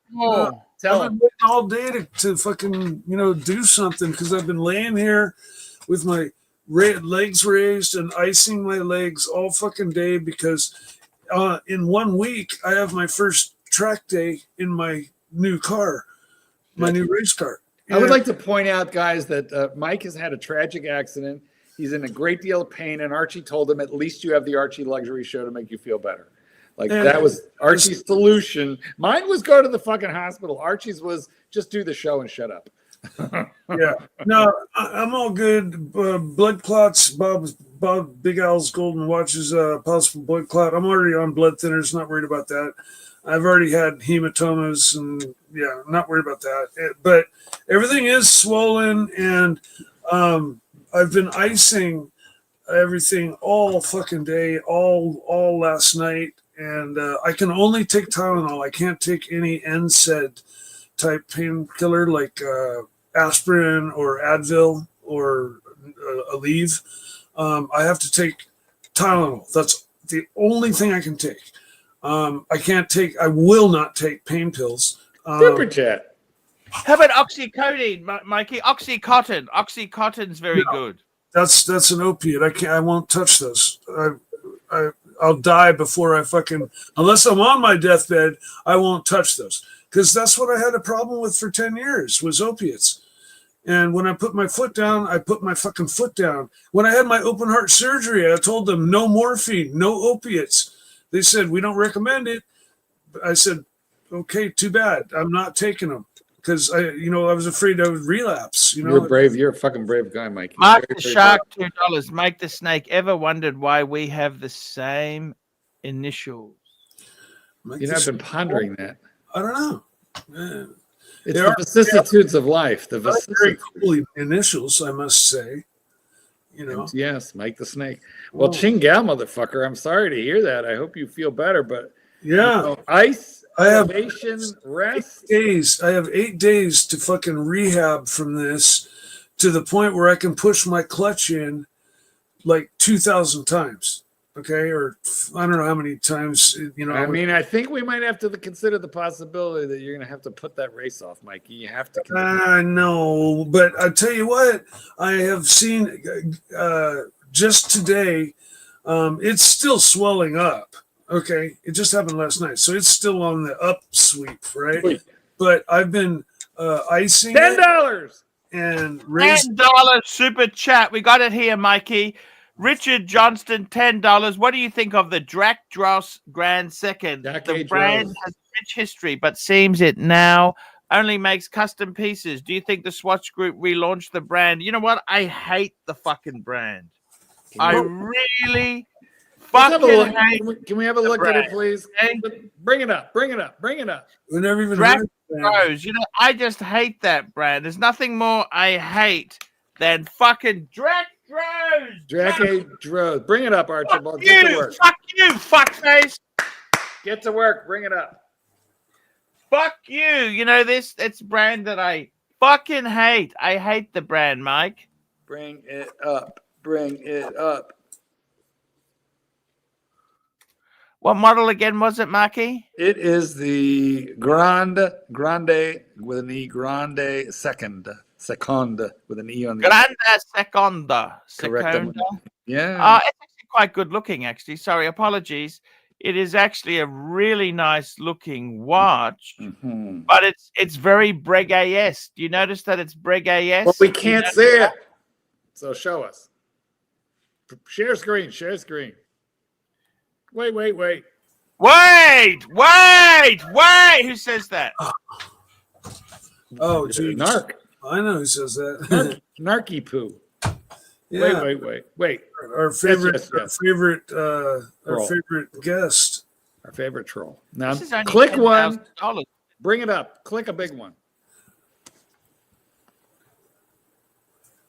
Tell I've him. been waiting all day to fucking do something, because I've been laying here with my legs raised and icing my legs all fucking day, because in 1 week I have my first track day in my new car, my new race car. I would like to point out, guys, that Mike has had a tragic accident. He's in a great deal of pain, and Archie told him, at least you have the ArchieLuxury show to make you feel better. Like, that was Archie's solution. Mine was go to the fucking hospital. Archie's was just do the show and shut up. Yeah. No, I'm all good. Blood clots, Bob Big Al's golden watches, possible blood clot. I'm already on blood thinners, not worried about that. I've already had hematomas, and yeah, not worried about that. But everything is swollen, and I've been icing everything all fucking day, all last night, and I can only take Tylenol. I can't take any NSAID type painkiller like aspirin or Advil or Aleve. I have to take Tylenol. That's the only thing I can take. I will not take pain pills. Super chat. How about oxycodone, Mikey? Oxycontin. Oxycontin's very good. That's an opiate. I won't touch those. I'll die before I unless I'm on my deathbed, I won't touch those. Because that's what I had a problem with for 10 years was opiates. And when I put my foot down, I put my fucking foot down. When I had my open heart surgery, I told them no morphine, no opiates. They said, we don't recommend it. I said, okay, too bad. I'm not taking them. Because I was afraid I would relapse. You're brave. You're a fucking brave guy, Mike. Mark the Shark, $2. Mike the Snake. Ever wondered why we have the same initials? I've been pondering that. I don't know. It's the vicissitudes of life. The very cool initials, I must say. Yes, Mike the Snake. Well, Chingal, motherfucker. I'm sorry to hear that. I hope you feel better. But yeah, ice. I have rest. 8 days. I have 8 days to fucking rehab from this, to the point where I can push my clutch in like 2,000 times. Okay, or I don't know how many times. I mean, I think we might have to consider the possibility that you're going to have to put that race off, Mikey. You have to. I know, but I tell you what, I have seen just today. It's still swelling up. Okay, it just happened last night, so it's still on the upsweep, right? Wait. But I've been icing $10 and raising. $10 super chat. We got it here, Mikey. Richard Johnston, $10. What do you think of the Drac Dross Grand Second? The brand has rich history, but seems it now only makes custom pieces. Do you think the Swatch Group relaunched the brand? You know what? I hate the fucking brand. I really fucking hate. Can we have a look at it, please? Okay? Bring it up. Bring it up. Bring it up. We never even Drac heard of that. Rose. You know, I just hate that brand. There's nothing more I hate than fucking Drac Rose. Drac Rose. Bring it up, Archibald. Fuck Get to you, work. fuck you, fuckface. Get to work. Bring it up. Fuck you. You know this? It's a brand that I fucking hate. I hate the brand, Mike. Bring it up. Bring it up. What model again was it, Marky? It is the Grande with an E. Grande Second with an E on the Grande Seconda. Correct. Seconda. Yeah. It's actually quite good looking, actually. Sorry, apologies. It is actually a really nice looking watch, but it's very Breguet-esque. Do you notice that it's Breguet-esque? Well, we can't see it. So show us. Share screen. Share screen. Wait. Wait! Who says that? Oh, geez. Narc. I know who says that. Narky poo. Yeah. Wait. Our favorite, Yes. our favorite guest. Our favorite troll. Now This is only click one. $10,000. Bring it up. Click a big one.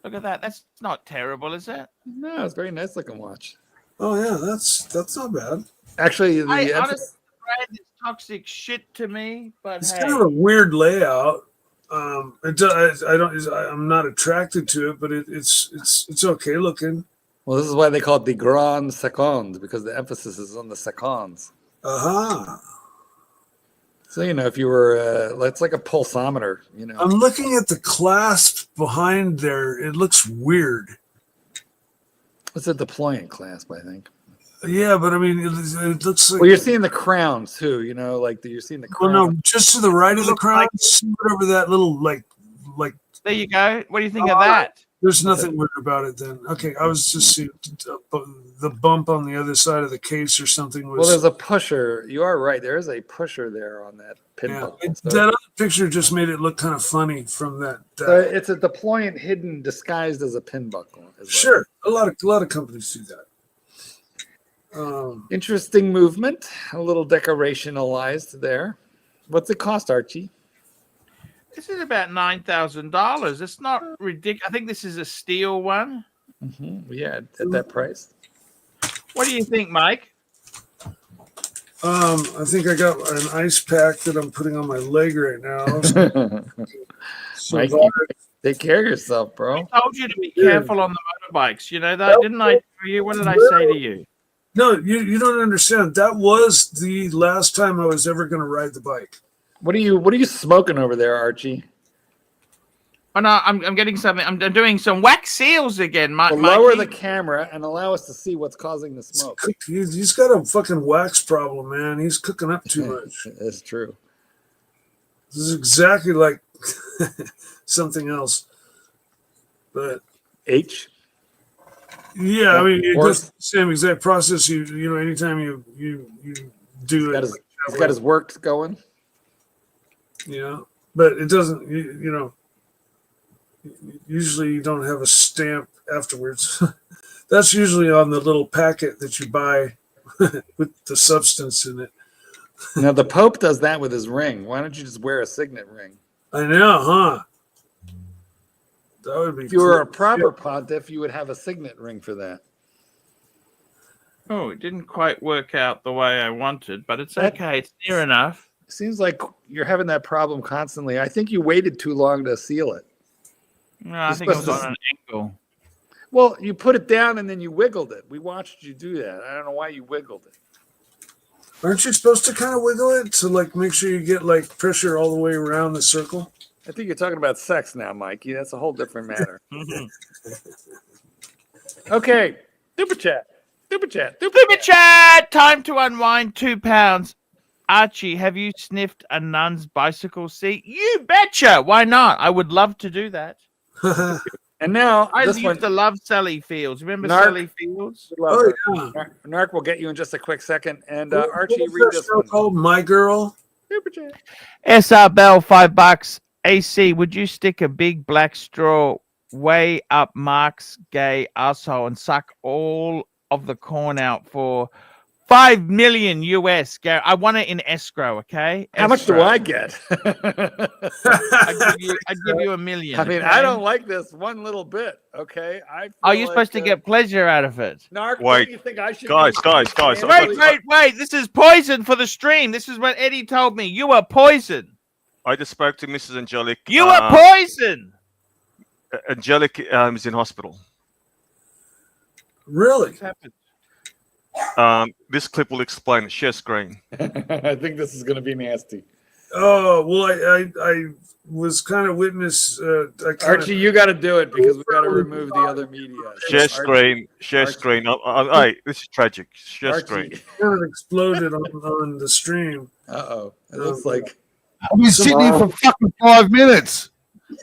Look at that. That's not terrible, is it? No, it's a very nice looking watch. Oh yeah, that's not bad. Actually, Honestly, the brand is toxic shit to me, but It's hey. kind of a weird layout. I'm not attracted to it, but it's okay looking. well, this is why they call it the Grand Second, because the emphasis is on the seconds. So, you know, if you were, it's like a pulsometer, you know. I'm looking at the clasp behind there. It looks weird. It's a deployant clasp, I think. Yeah, but I mean, it looks like. Well, you're seeing the crown too, you know, like you're seeing the crown. Well, no, just to the right of the crown, over that little like. There you go. What do you think of that? There's nothing weird about it then. Okay, I was just seeing the bump on the other side of the case or something was. Well, there's a pusher. You are right. There is a pusher there on that pin buckle. That other picture just made it look kind of funny from that. So it's a deployant hidden disguised as a pin buckle. Sure, a lot of companies do that. Interesting movement. A little decorationalized there. What's it cost, Archie? This is about $9,000. It's not ridiculous. I think this is a steel one. Yeah, at that price. What do you think, Mike? I think I got an ice pack that I'm putting on my leg right now. Mike, take care of yourself, bro. I told you to be careful on the motorbikes. You know that, didn't I tell you? What did I say to you? No, you don't understand. That was the last time I was ever going to ride the bike. What are you smoking over there, Archie? Oh no, I'm getting something. I'm doing some wax seals again. Lower the camera and allow us to see what's causing the smoke. He's got a fucking wax problem, man. He's cooking up too much. That's true. This is exactly like something else. But H. Yeah, I mean, it goes the same exact process. You know, anytime you do it, he's got his work going. Yeah, but it doesn't. You know, usually you don't have a stamp afterwards. That's usually on the little packet that you buy with the substance in it. Now the Pope does that with his ring. Why don't you just wear a signet ring? I know, huh? That would be. If you were a proper pontiff, you would have a signet ring for that. Oh, it didn't quite work out the way I wanted, but it's okay. It's near enough. Seems like you're having that problem constantly. I think you waited too long to seal it. No, I think it was on an angle. Well, you put it down and then you wiggled it. We watched you do that. I don't know why you wiggled it. Aren't you supposed to kind of wiggle it to like make sure you get like pressure all the way around the circle? I think you're talking about sex now, Mikey. That's a whole different matter. Okay, super chat. Time to unwind £2. Archie, have you sniffed a nun's bicycle seat? You betcha. Why not? I would love to do that. And now I this used one, to love Sally Fields. Remember Narc. Sally Fields? love Oh, her. yeah. Narc will get you in just a quick second. And What Archie, was read that this show one. called My Girl? Super chat. SR Bell, $5. AC, would you stick a big black straw way up Mark's gay asshole and suck all of the corn out for 5 million US? Gary, I want it in escrow, okay? How much do Escrow. I get? I'd give you $1 million. I mean, okay? I don't like this one little bit. Okay, Are you supposed to get pleasure out of it? Narc? Wait, don't you think I should? guys, be guys. financially- Wait. This is poison for the stream. This is what Eddie told me. You are poison. I just spoke to Mrs. Angelic. You are poison. Angelic is in hospital. Really? What's happened? This clip will explain it. Share screen. I think this is going to be nasty. Oh, well, I was kind of witness. Archie, you got to do it because we got to remove the other media. Share Archie- screen. Share Archie. screen. Hey, this is tragic. Share Archie. screen. kind of exploded on the stream. Uh-oh. It looks like I've been sitting here for fucking 5 minutes.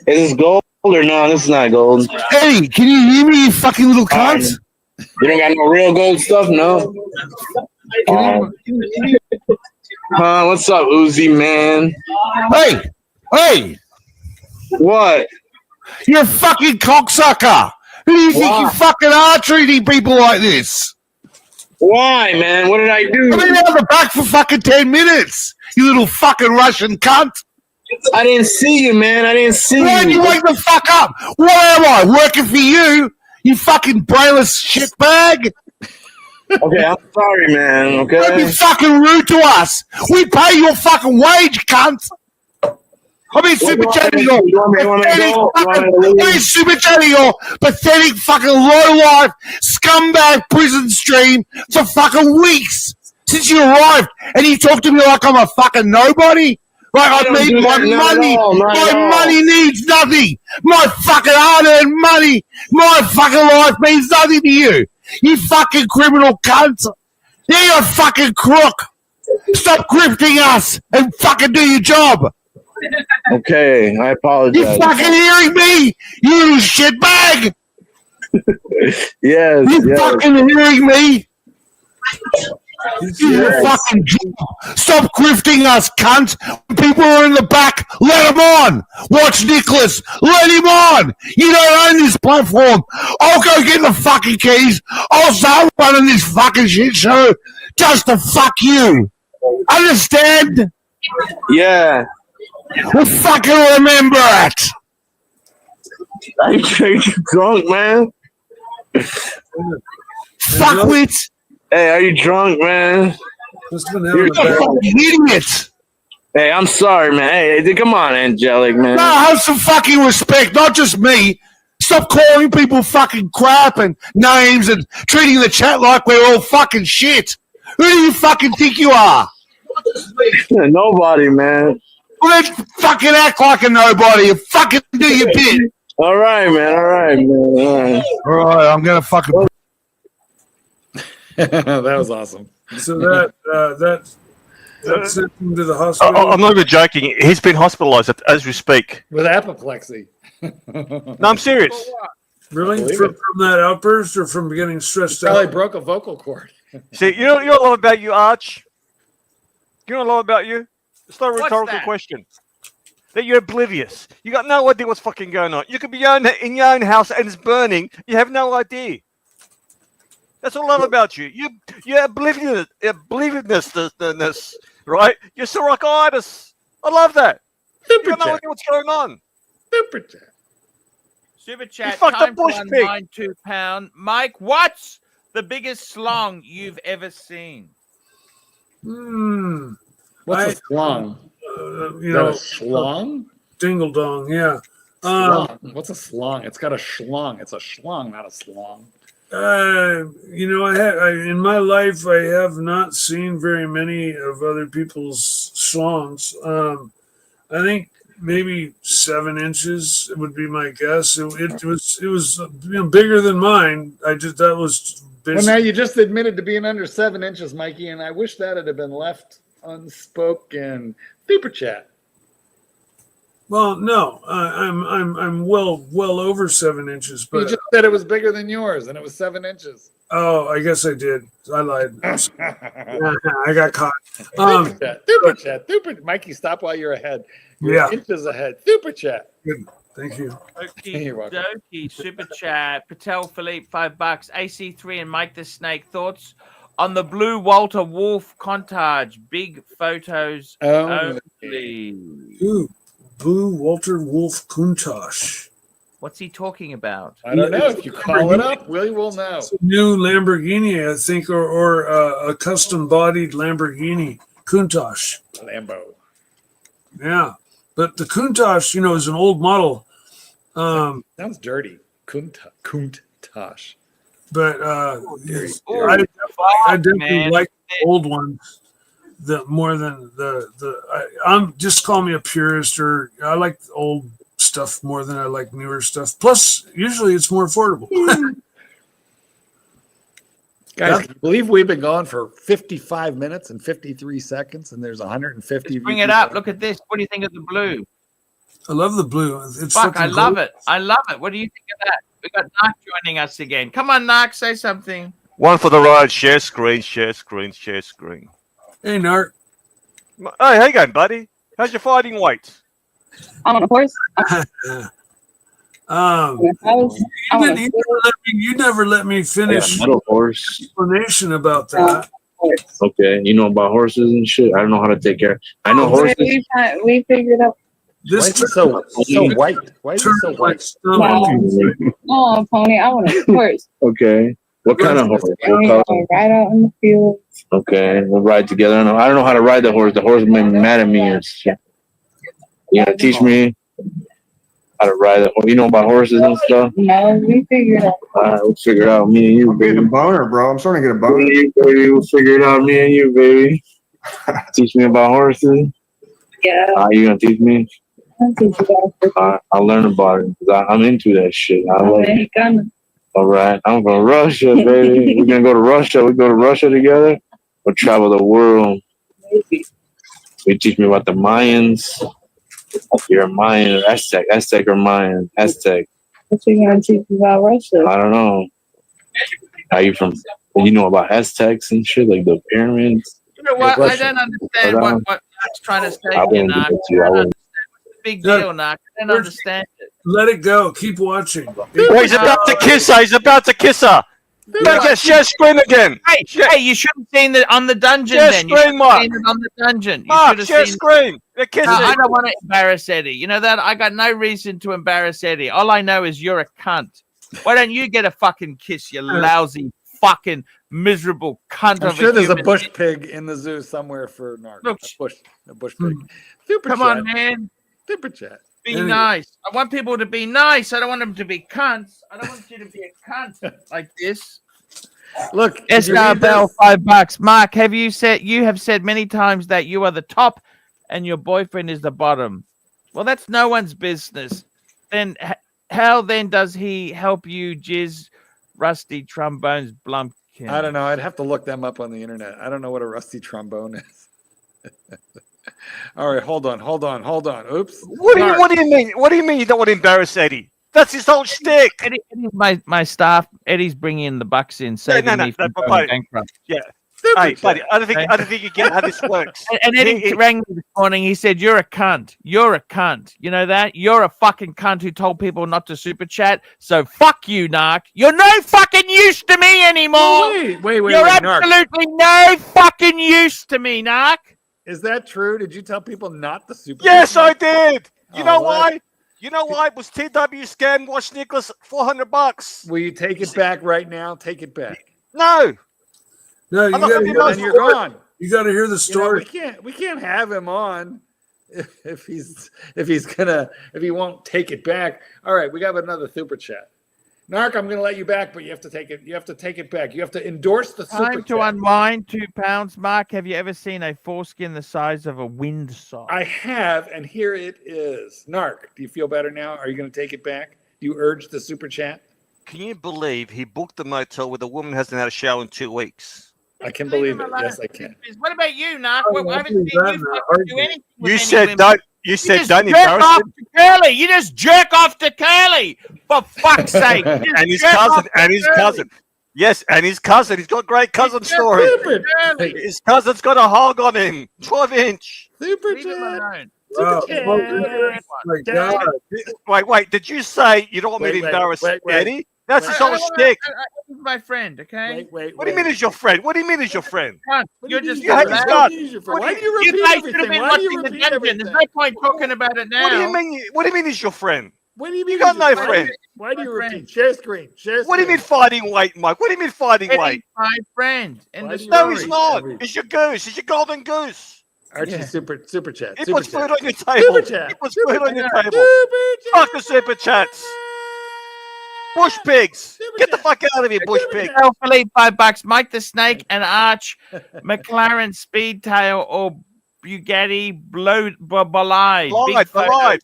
Is this gold or no? This is not gold. Eddie, can you hear me, you fucking little cunt? You don't got no real gold stuff, no? What's up, Uzi man? Hey, What? you're a fucking cocksucker. Who do you think you Why? fucking are treating people like this? Why, man? What did I do? I've been out the back for fucking 10 minutes, you little fucking Russian cunt. I didn't see you, man. I didn't see Why didn't you you. wake the fuck up? What am I, working for you? You fucking brainless shitbag? Okay, I'm sorry, man. Don't be Okay. fucking rude to us. We pay your fucking wage, cunt. I've been super chatting your You want me to pathetic go? You want me fucking, to leave? I've been super chatting your pathetic fucking low-life scumbag prison stream for fucking weeks since you arrived, and you talk to me like I'm a fucking nobody. Like I don't mean, do my that, not money, at all, not my at all. money needs nothing. My fucking hard-earned money, my fucking life means nothing to you. You fucking criminal cunt. You're a fucking crook. Stop grifting us and fucking do your job. Okay, I You apologize. fucking hearing me? You little shitbag. Yes, You yes. fucking hearing me? You Yes. fucking job. Stop grifting us, cunt. When people are in the back, let them on. Watch Nicholas. Let him on. You don't own this platform. I'll go get the fucking keys. I'll start running this fucking shit show just to fuck you. Understand? Yeah. Well, fucking remember it. Are you drunk, man? Fuckwit. Hey, are you drunk, man? Must have been having a You're a bad. fucking idiot. Hey, I'm sorry, man. Hey, come on, Angelic, man. No, have some fucking respect, not just me. Stop calling people fucking crap and names and treating the chat like we're all fucking shit. Who do you fucking think you are? Nobody, man. Well, then fucking act like a nobody and fucking do your bit. All right, man. All right, man. All right. All right, I'm going to fucking... that was awesome. So that sent him to the hospital. I'm not even joking. He's been hospitalized as we speak. With apoplexy. No, I'm serious. Really? believe From it. that outburst or from getting stressed Probably out? broke a vocal cord. See, you know what I love about you, Arch? You know what I love about you? It's not a What's rhetorical that? question. That you're oblivious. You got no idea what's fucking going on. You could be in your own house and it's burning. You have no idea. That's what I love about you. You're oblivious, right? You're psoriasis. I love that. You Super got no chat. idea what's going on. Super chat. Super chat. fucked up Time bush to pig. unwind £2. Mike, what's the biggest slong you've ever seen? What's a schlong? You Is that know, a schlong? dingle dong, yeah. Schlong. What's a slong? It's got a schlong. It's a schlong, not a slong. You know, in my life, I have not seen very many of other people's schlongs. I think maybe 7 inches would be my guess. It was bigger than mine. That was Well, basically. now you just admitted to being under 7 inches, Mikey, and I wish that had been left unspoken. Super chat. Well, no, I'm well over 7 inches, You but just said it was bigger than yours, and it was 7 inches. oh, I guess I did. I lied. I got caught. Super chat. Mikey, stop while you're ahead. You're Yeah. inches ahead. Super chat. Good. Thank you. You're welcome. Okie super chat. Patel Philippe, $5. AC3 and Mike the Snake. Thoughts on the blue Walter Wolf Contage? Big photos only. Ooh, blue Walter Wolf Countach. What's he talking about? I don't know. If you call it up, we will know. It's a new Lamborghini, I think, or a custom-bodied Lamborghini Countach. Lambo. Yeah, but the Countach, is an old model. Sounds dirty. Countach. But Oh, I definitely like the old ones more than I'm just call me a purist, or I like the old stuff more than I like newer stuff. Plus, usually it's more affordable. Guys, can you believe we've been gone for 55 minutes and 53 seconds, and there's 150. Let's bring it up. Look at this. What do you think of the blue? I love the blue. It's Fuck, I fucking love gold. it. I love it. What do you think of that? We got Nark joining us again. Come on, Nark, say something. One for the ride. Share screen. Share screen. Share screen. Hey, Nart. Hey, how you going, buddy? How's your fighting weight? On a horse. You never let me finish Metal horse. explanation about that. Okay, you know about horses and shit. I don't know how to take care. I know horses. We figured out. Why is it so white? Why is it so white? Oh, Pony, I want a horse. Okay, what kind of horse? What And we color? gonna ride out in the field. Okay, we'll ride together. I don't know how to ride the horse. The horse made me mad at me and shit. You gotta teach me how to ride the horse. You know about horses and stuff. No, we figured out. All right, we'll figure it out. Me and you, I'm getting a baby. boner, bro. I'm starting to get a Me boner. and you, baby. We'll figure it out. Me and you, baby. Teach me about horses. Yeah, You gonna teach me? I'll teach you guys. I'll learn about it. 'Cause I'm into that shit. I love it. Americano. All right, I'm from Russia, baby. We're gonna go to Russia. We go to Russia together. We'll travel the world. Maybe. You teach me about the Mayans. You're a Mayan, Aztec or Mayan, Aztec. What you gonna teach me about Russia? I don't know. Are you from? You know about Aztecs and shit, like the pyramids. You know what? I Russia. don't understand what Nark's trying to say I here, wouldn't Nark. get you. I wouldn't. Big deal, Nark. I don't understand it. Let it go. Keep watching. Wait, he's about to kiss her. He's about to kiss her. Share screen again. Hey, you should have seen it on the dungeon Share then. You screen, should have Mark. seen it on the dungeon. You Mark, should have share seen screen. They're kissing. No, I don't want to embarrass Eddie. You know that? I got no reason to embarrass Eddie. All I know is you're a cunt. Why don't you get a fucking kiss, you lousy, fucking, miserable cunt I'm of sure there's a human bush being? pig in the zoo somewhere for Narc. Look. A bush pig. Super Come chat. on, man. Super chat. Be Anyway. nice. I want people to be nice. I don't want them to be cunts. I don't want you to be a cunt like this. Look, did you Escar read Bell, this? $5. Mark, you have said many times that you are the top and your boyfriend is the bottom. Well, that's no one's business. Then how then does he help you jizz rusty trombones blumpkin? I don't know. I'd have to look them up on the internet. I don't know what a rusty trombone is. All right, hold on. Oops. What do you mean? What do you mean you don't want to embarrass Eddie? That's his whole shtick. Eddie's my staff. Eddie's bringing the bucks in, saving me from going buddy. bankrupt. Yeah. Super Hey, chat. buddy, I don't think you get how this works. And Eddie rang me this morning. He said, "You're a cunt. You're a cunt. You know that? You're a fucking cunt who told people not to super chat. So fuck you, Narc. You're no fucking use to me anymore. Wait, You're Narc. absolutely no fucking use to me, Narc." Is that true? Did you tell people not to super Yes, I chat? did. You Oh, know what? why? You know why? It was TW scam. Watch Nicholas, $400. Will you take it back right now? Take it back. No. No, you I'm not gotta gonna hear be the Then you're story. gone. You gotta hear the You know, story. we can't have him on if he won't take it back. All right, we got another super chat. Narc, I'm gonna let you back, but you have to take it. You have to take it back. You have to endorse the super Time to chat. unwind. £2. Mark, have you ever seen a foreskin the size of a windsock? I have, and here it is. Narc, do you feel better now? Are you gonna take it back? Do you urge the super chat? Can you believe he booked the motel where the woman hasn't had a shower in 2 weeks? I can Leave believe him it. alone. Yes, I can. What about you, Narc? Oh, I haven't I believe seen that, you Narc. fucking do anything with You any said women. don't. You said just don't jerk off embarrass him. to Curly. You just jerk off to Curly. For fuck's sake. You just And his jerk off cousin. to And his Curly. cousin. Yes, and his cousin. He's got great cousin Just story. jerk off to Curly. His cousin's got a hog on him. 12-inch. Super Leave him chat. alone. Wow. Super Oh, chat. my God. Wait. Did you say you don't want me to Wait, embarrass wait. Eddie? That's his I whole don't wanna- shtick. He's my friend, okay? Wait. What do you mean he's your friend? What do you mean he's your friend? Come on, What do you're you just mean you hate his loud. God. Why do you You repeat guys should have everything? been Why do you watching the repeat dungeon. There's everything? no point talking about it now. What do you mean he's your friend? What do you mean? You got he's no your friend. Why do you My repeat? friend. Share screen. Share What do you mean screen. fighting weight, Mike? What do you mean fighting weight? Eddie's my friend in Why the do you No, story. he's not. Every- He's your goose. He's your golden goose. Archie, Yeah. super chat. He Super puts food chat. on your table. Super chat. He puts Super food on your chat. table. Super Fuck the super chats. Bush pigs. Super Get the chat. fuck out of here, bush Super pig. chat. Tell Philippe $5. Mike the Snake and Arch, McLaren Speedtail or Bugatti Bolide. Bolide.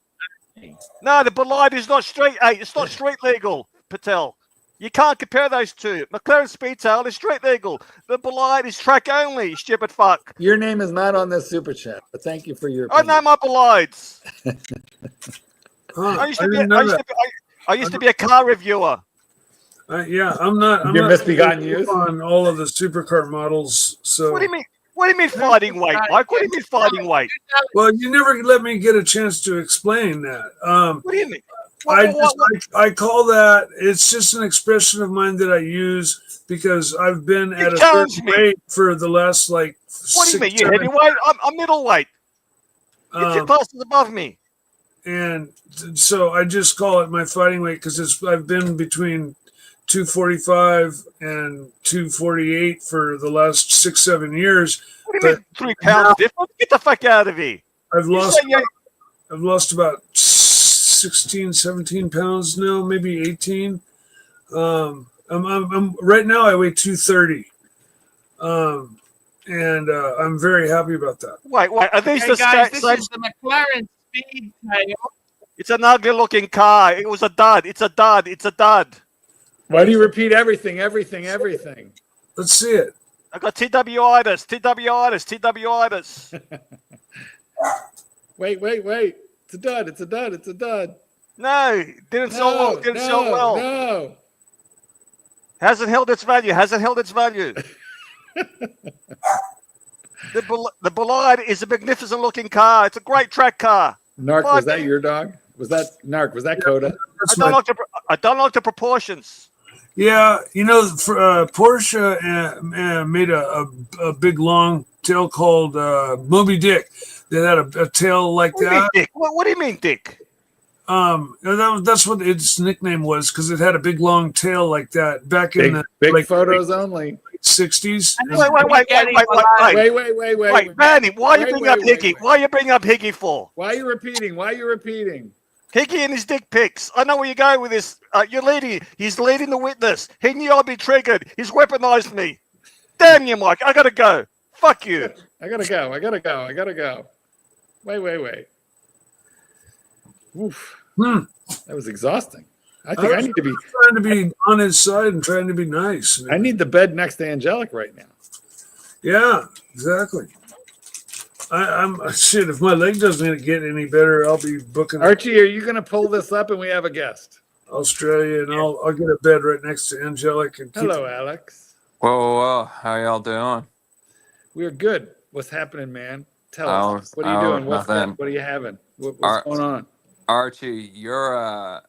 No, the Bolide is not street. Hey, it's not street legal, Patel. You can't compare those two. McLaren Speedtail is street legal. The Bolide is track only, you stupid fuck. Your name is not on this super chat, but thank you for your I know opinion. my Bolides. Huh, I used to didn't know that. I used to be a car reviewer. Yeah, I'm not. I'm Your not misbegotten youth? on all of the supercar models. So What do you mean? What do you mean fighting weight, Mike? What do you mean fighting weight? well, you never let me get a chance to explain that. What do you mean? I call that, it's just an expression of mine that I use because I've been You at a challenged certain me. weight for the last like What do you mean? You 7 heavyweight? I'm middleweight. You're 2 um, classes above me. and so I just call it my fighting weight because I've been between 245 and 248 for the last 6-7 years. What do you mean 3 pounds difference? Get the fuck out of here. I've You lost say you- I've lost about 16, 17 pounds now, maybe 18. I'm right now I weigh 230. And I'm very happy about that. Wait. Are these Hey the guys, this same? is the McLaren Speedtail. It's an ugly looking car. It was a dud. It's a dud. It's a dud. Why do you repeat everything? Let's see it. I got TWitis. Wait. It's a dud. No, didn't sell well. Didn't sell well. No. Hasn't held its value. The Bolide is a magnificent looking car. It's a great track car. Narc, Fuck. was that your dog? Was that Narc? Was that Coda? That's I don't like the proportions. Yeah, Porsche made a big long tail called Moby Dick that had a tail like What do you mean, that. Dick? What do you mean, Dick? That's what its nickname was because it had a big long tail like that back in the Big like, photos only. 60s. Wait, Manny, why are you bringing up Higgy? Why are you bringing up Higgy for? Why are you repeating? Higgy and his dick pics. I know where you're going with this. He's leading the witness. He knew I'd be triggered. He's weaponized me. Damn you, Mike. I gotta go. Fuck you. I gotta go. Wait. Oof. That was exhausting. I think I need to be trying to be on his side and trying to be nice. I need the bed next to Angelic right now. Yeah, exactly. I'm shit. If my leg doesn't get any better, I'll be booking Archie, are you going to pull this up and we have a guest? Australia, and I'll get a bed right next to Angelic. And Hello, Alex. Whoa, how y'all doing? We're good. What's happening, man? Tell us. What are you doing? What's nothing. what are you having? What's going on? Archie, your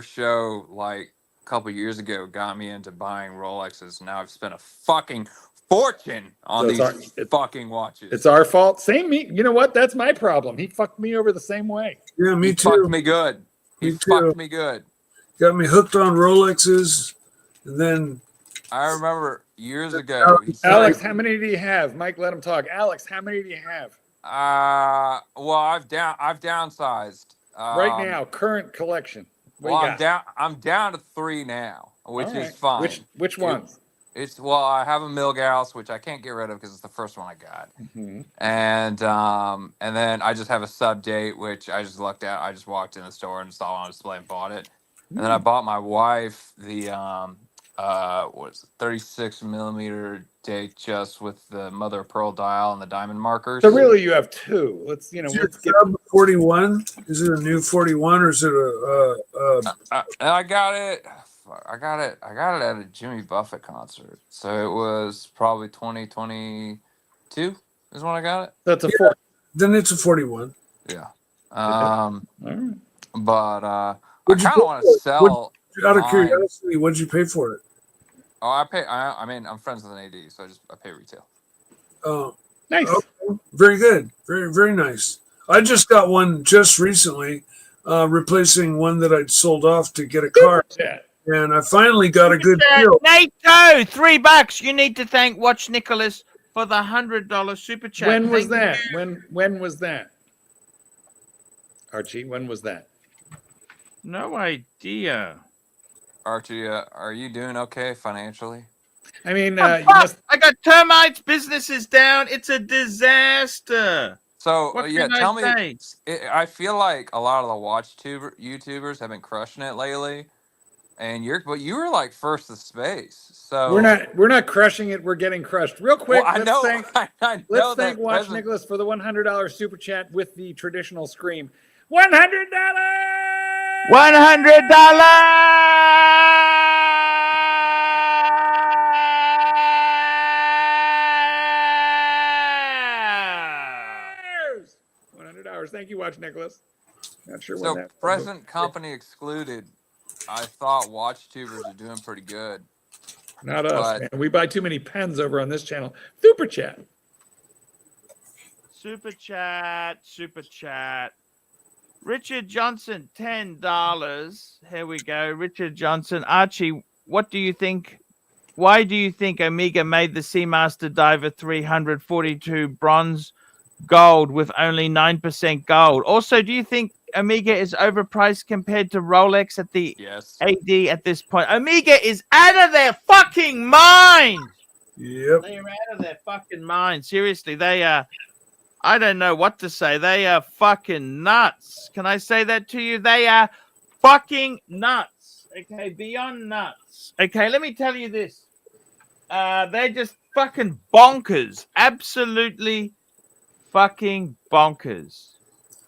show like a couple years ago got me into buying Rolexes. Now I've spent a fucking fortune on these fucking watches. It's our fault. Same me. You know what? That's my problem. He fucked me over the same way. Yeah, me He too. fucked me good. He Me too. fucked me good. Got me hooked on Rolexes, and then I remember years ago. He said, Alex, how many do you have? Mike, let him talk. Alex, how many do you have? well, I've downsized. Right now, current collection. What Well, you got? I'm down to 3 now, which All is right. fine. Which ones? I have a Milgauss, which I can't get rid of because it's the first one I got. Mm-hmm. And then I just have a sub date, which I just looked at. I just walked in the store and saw it on display and bought it. And then I bought my wife the 36 millimeter date just with the mother of pearl dial and the diamond markers. So really, you have two. Let's get 41? Is it a new 41 or is it And I got it. I got it at a Jimmy Buffett concert. So it was probably 2022 is when I got it. That's a Yeah. 4. Then it's a 41. Yeah. All right. But I What'd you kind of pay want for to it? sell. Out of mine. curiosity, what did you pay for it? Oh, I pay. I mean, I'm friends with an AD, so I pay retail. Oh, Nice. okay. Very good. Very, very nice. I just got one just recently, replacing one that I'd sold off to get a car. Yeah. And I finally got a good deal. NATO, $3. You need to thank Watch Nicholas for the $100 super chat. When was Thank that? you. When was that? Archie, when was that? No idea. Archie, are you doing okay financially? I mean, Oh, you fuck! must. I got termites. Business is down. It's a disaster. So What yeah, can I tell me. say? I feel like a lot of the YouTubers have been crushing it lately, and you were like first to space. So We're not crushing it. We're getting crushed. Real quick, Well, I know. I know let's that thank Watch present- Nicholas for the $100 super chat with the traditional scream. $100. $100. Thank you, Watch Nicholas. Not sure when So that. present company excluded. I thought WatchTubers are doing pretty good. Not us, but- man. We buy too many pens over on this channel. Super chat. Super chat. Richard Johnson, $10. Here we go. Richard Johnson. Archie, what do you think? Why do you think Omega made the Seamaster Diver 342 bronze gold with only 9% gold? Also, do you think Omega is overpriced compared to Rolex at the Yes. AD at this point? Omega is out of their fucking mind. Yep. They are out of their fucking mind. Seriously, they are. I don't know what to say. They are fucking nuts. Can I say that to you? They are fucking nuts. Okay, beyond nuts. Okay, let me tell you this. They're just fucking bonkers. Absolutely fucking bonkers.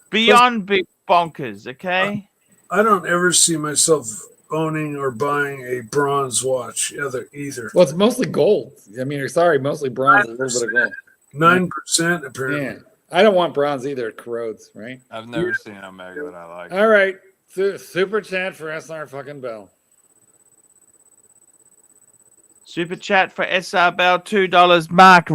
Beyond big bonkers, okay? I don't ever see myself owning or buying a bronze watch either. Well, it's mostly gold. I mean, sorry, mostly bronze, a little bit of gold. 9% apparently. Yeah. I don't want bronze either. It corrodes, right? I've never seen an Omega that I like. All right. Super chat for SR fucking Bell. Super chat for SR Bell, $2. Mark,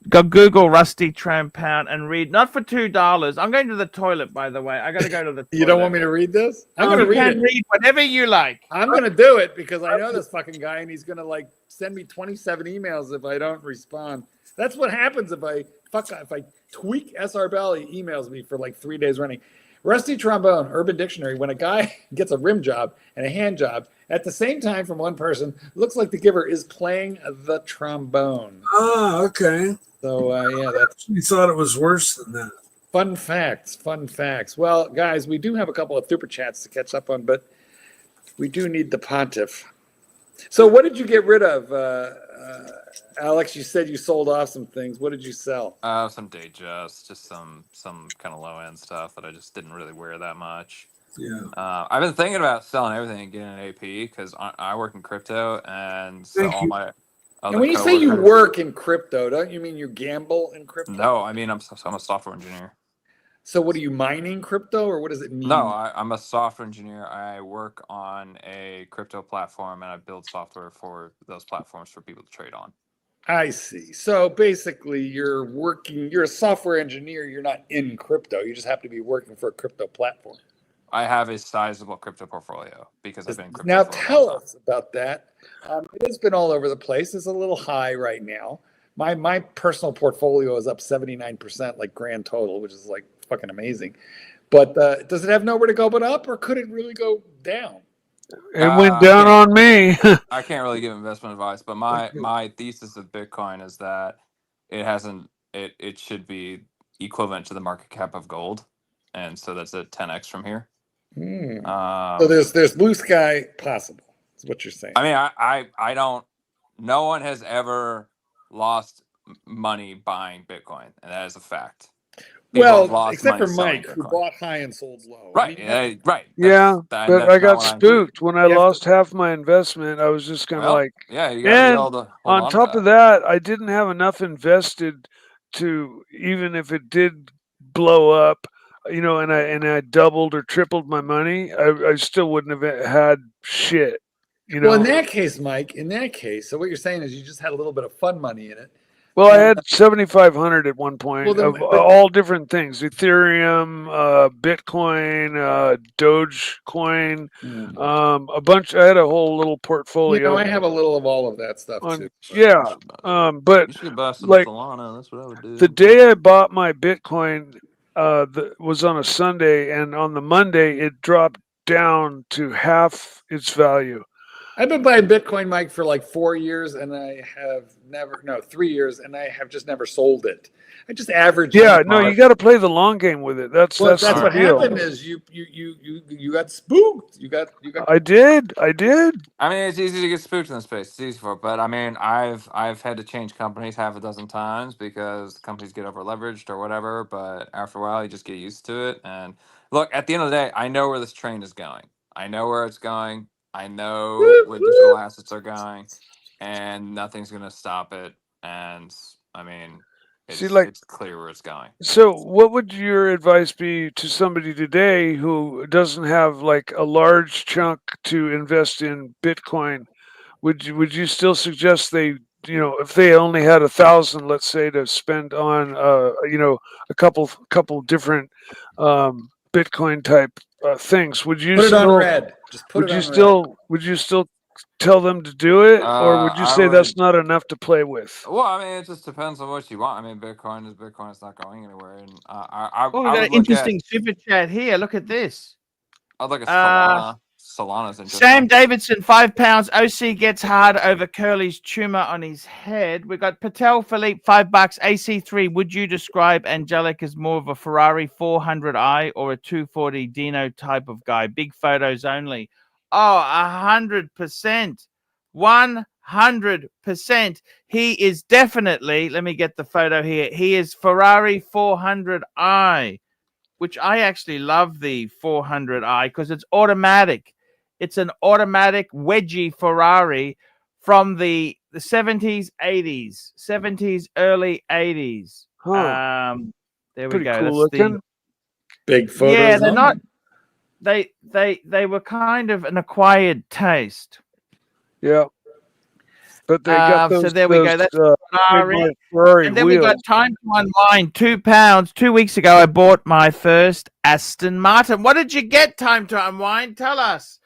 go Google Rusty Tram Pound and read. Not for $2. I'm going to the toilet, by the way. I got to go to the toilet. You don't want me to read this? I'm going to read it. Read whatever you like. I'm going to do it because I know this fucking guy and he's going to like send me 27 emails if I don't respond. That's what happens if I tweak SR Bell. He emails me for like 3 days running. Rusty trombone, Urban Dictionary. When a guy gets a rim job and a hand job at the same time from one person, looks like the giver is playing the trombone. Ah, okay. So yeah, that's. You thought it was worse than that. Fun facts. Well, guys, we do have a couple of super chats to catch up on, but we do need the pontiff. So what did you get rid of, Alex? You said you sold off some things. What did you sell? Some Datejust, just some kind of low end stuff that I just didn't really wear that much. Yeah. I've been thinking about selling everything and getting an AP because I work in crypto, and so all my other And when you say you coworkers- work in crypto, don't you mean you gamble in crypto? No, I mean I'm a software engineer. So what are you mining crypto, or what does it mean? No, I'm a software engineer. I work on a crypto platform, and I build software for those platforms for people to trade on. I see. So basically, you're a software engineer. You're not in crypto. You just happen to be working for a crypto platform. I have a sizable crypto portfolio because I've been in crypto. Now for a tell long time. us about that. It has been all over the place. It's a little high right now. My personal portfolio is up 79%, like grand total, which is like fucking amazing. But does it have nowhere to go but up, or could it really go down? It went down on me. I can't really give investment advice, but my thesis of Bitcoin is that it should be equivalent to the market cap of gold, and so that's a 10x from here. So there's blue sky possible. Is what you're saying? I mean, I don't. No one has ever lost money buying Bitcoin, and that is a fact. People have Well, lost except money for selling Mike, who Bitcoin. bought high and sold low. I Right, mean, right. Yeah, And but I that's not got what I do. spooked when I You have to- lost half my investment. I was just kind of Well, like, yeah, you got to be and able to hold on on to top of that, I didn't have enough invested to, even if it did blow up, and I doubled or tripled my money, I still wouldn't have had shit. Well, in that case, Mike, so what you're saying is you just had a little bit of fun money in it. Well, I had 7,500 at one point Well, then- of but- all different things: Ethereum, Bitcoin, Dogecoin, a bunch. I had a whole little portfolio. I have a little of all of that stuff too. Yeah, but You should buy some like Solana. That's what I would do. the day I bought my Bitcoin was on a Sunday, and on the Monday it dropped down to half its value. I've been buying Bitcoin, Mike, for like 4 years, and I have 3 years, and I have just never sold it. I just average. Yeah, no, you got to play the long game with it. That's Well, that's the what deal. happened. Is you got spooked. You got. I did. I mean, it's easy to get spooked in this space. It's easy for it, but I mean, I've had to change companies half a dozen times because companies get over leveraged or whatever. But after a while, you just get used to it. And look, at the end of the day, I know where this train is going. I know where it's going. I know where digital assets are going, and nothing's gonna stop it. And I mean, it's clear where it's going. So, what would your advice be to somebody today who doesn't have like a large chunk to invest in Bitcoin? Would you still suggest they, if they only had 1,000, let's say, to spend on, a couple different Bitcoin type things? Would you Put it still, on red? Just put would it you on still red. would you still tell them to do it, or would you I say that's would- not enough to play with? Well, I mean, it just depends on what you want. I mean, Bitcoin is Bitcoin. It's not going anywhere. And I Oh, we I got would an look interesting super chat here. Look at this. I'd look at Uh, Solana. Solana's interesting. Sam Davidson, £5. OC gets hard over Curly's tumor on his head. We got Patel Philippe, $5. AC3, would you describe Angelic as more of a Ferrari 400i or a 240 Dino type of guy? Big photos only. Oh, 100%. 100%. He is definitely, let me get the photo here. He is Ferrari 400i, which I actually love the 400i because it's automatic. It's an automatic wedgie Ferrari from the 70s, 80s, 70s, early 80s. Huh. There we Pretty go. cool That's the looking. Big photos. yeah. They're on not. them. They were kind of an acquired taste. Yeah. But they got those. So there we go. That's Ferrari. Ferrari And then wheels. we got time to unwind. £2. 2 weeks ago, I bought my first Aston Martin. What did you get? Time to unwind. Tell us.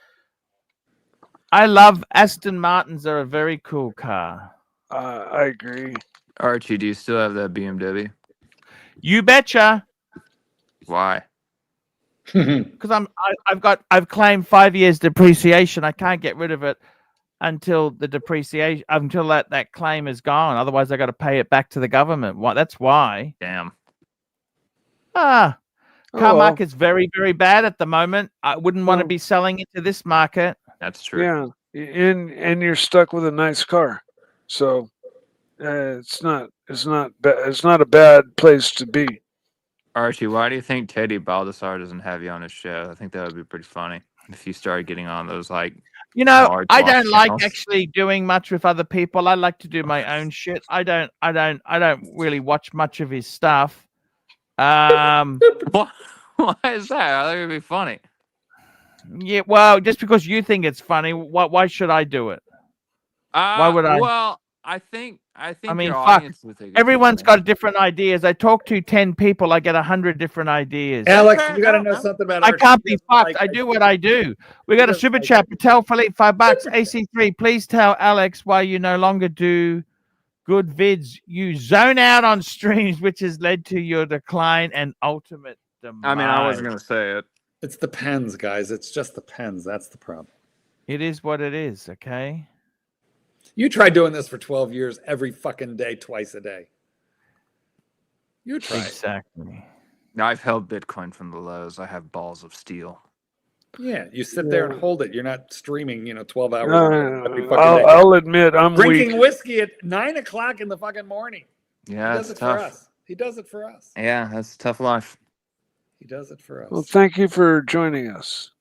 I love Aston Martins. Are a very cool car. I agree. Archie, do you still have that BMW? You betcha. Why? Because I've claimed 5 years depreciation. I can't get rid of it until the depreciation, until that claim is gone. Otherwise, I got to pay it back to the government. What? That's why. Damn. Car well. market's very, very bad at the moment. I wouldn't want to Well. be selling into this market. That's true. Yeah, and you're stuck with a nice car, so it's not a bad place to be. Archie, why do you think Teddy Baldessar doesn't have you on his show? I think that would be pretty funny if you started getting on those like. large I watch don't like channels. actually doing much with other people. I like to do my own shit. I don't really watch much of his stuff. Why is that? I think it'd be funny. Yeah, well, just because you think it's funny, why should I do it? Why would I? Well, I think mean, your fuck. audience would think it's Everyone's funny. got different ideas. I talk to 10 people, I get 100 different ideas. Alex, you got to know something about. I Archie. can't be He doesn't fucked. like I do what I do. We got a doesn't super like chat. Patel Philippe, $5. AC3, please tell Alex why you no longer do good vids. You zone out on streams, which has led to your decline and ultimate demise. I mean, I wasn't gonna say it. It's the pens, guys. It's just the pens. That's the problem. It is what it is, okay? You tried doing this for 12 years every fucking day, twice a day. You tried. Exactly. Now, I've held Bitcoin from the lows. I have balls of steel. Yeah, you sit there and hold it. You're not streaming, 12 hours. every fucking I'll day. admit I'm Drinking weak. whiskey at 9 o'clock in the fucking morning. Yeah, Does it's it for tough. us. He does it for us. Yeah, that's tough life. He does it for us. Well, thank you for joining us.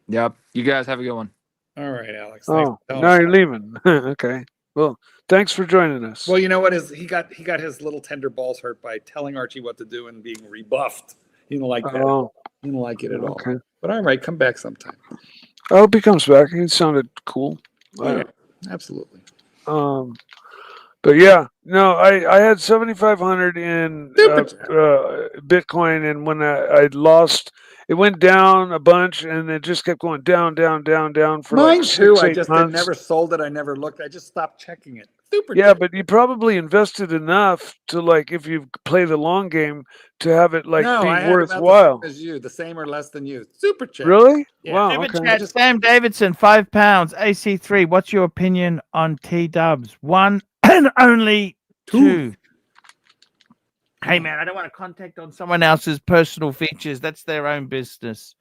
Yep. You guys have a good one. All right, Alex. Thanks Oh, for telling now us. you're leaving. Okay. Well, thanks for joining us. Well, you know what is he got his little tender balls hurt by telling Archie what to do and being rebuffed. He didn't like that. Oh, He didn't like it at all. okay. But all right, come back sometime. I hope he comes back. He sounded cool. Oh, yeah, absolutely. But yeah, no, I had 7,500 in Bitcoin, and when I lost, it went down a bunch, and it just kept going down for Mine like too. 6, I 8 just months. never sold it. I never looked. I just stopped checking it. Super. Yeah, chat. but you probably invested enough to, like, if you play the long game, to have it like No, be I had about the worthwhile. same as you, the same or less than you. Super chat. Really? Yeah. Wow. Super Okay. chat, Sam Davidson, £5. AC3, what's your opinion on T-dubs? One and only two. Hey, man, I don't want to contact on someone else's personal features. That's their own business.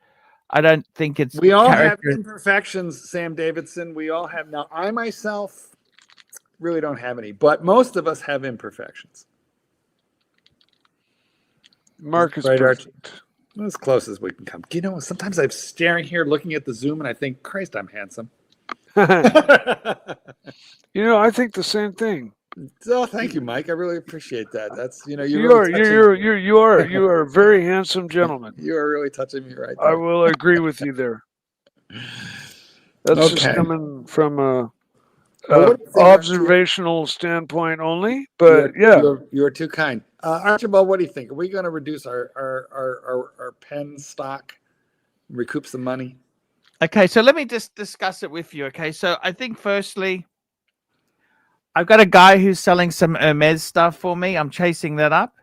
I don't think it's. We all have imperfections, Sam Davidson. We all have. Now, I myself really don't have any, but most of us have imperfections. Mark is right, perfect. Archie? As close as we can come. You know, sometimes I'm staring here, looking at the Zoom, and I think, Christ, I'm handsome. You know, I think the same thing. Oh, thank you, Mike. I really appreciate that. That's you are a very handsome gentleman. You are really touching me right I there. will agree with you there. That's just coming from a observational standpoint only, but you're too kind. Archibald, what do you think? Are we going to reduce our pen stock, recoup some money? Okay, so let me just discuss it with you. Okay, so I think firstly, I've got a guy who's selling some Hermes stuff for me. I'm chasing that up.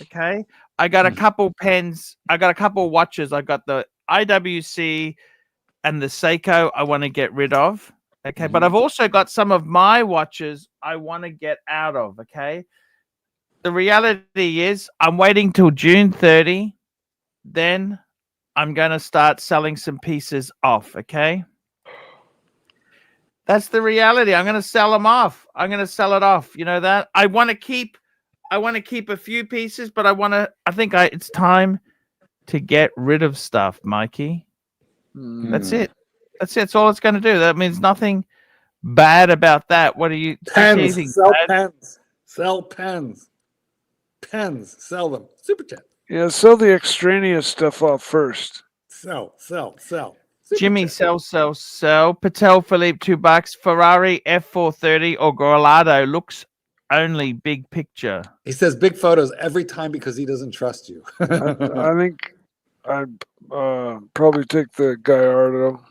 Okay, I got a couple pens. I got a couple watches. I got the IWC and the Seiko I want to get rid of. Okay, but I've also got some of my watches I want to get out of. Okay, the reality is I'm waiting till June 30. Then I'm going to start selling some pieces off. Okay. That's the reality. I'm going to sell them off. I'm going to sell it off. You know that? I want to keep a few pieces, but it's time to get rid of stuff, Mikey. That's it. That's all it's going to do. That means nothing bad about that. What do you pens? Sell pens. Pens. Sell them. Super chat. Yeah, sell the extraneous stuff off first. Sell. Jimmy, sell. Patel Philippe, $2. Ferrari F430 or Gorlado looks only big picture. He says big photos every time because he doesn't trust you. I think I'd probably take the Gallardo.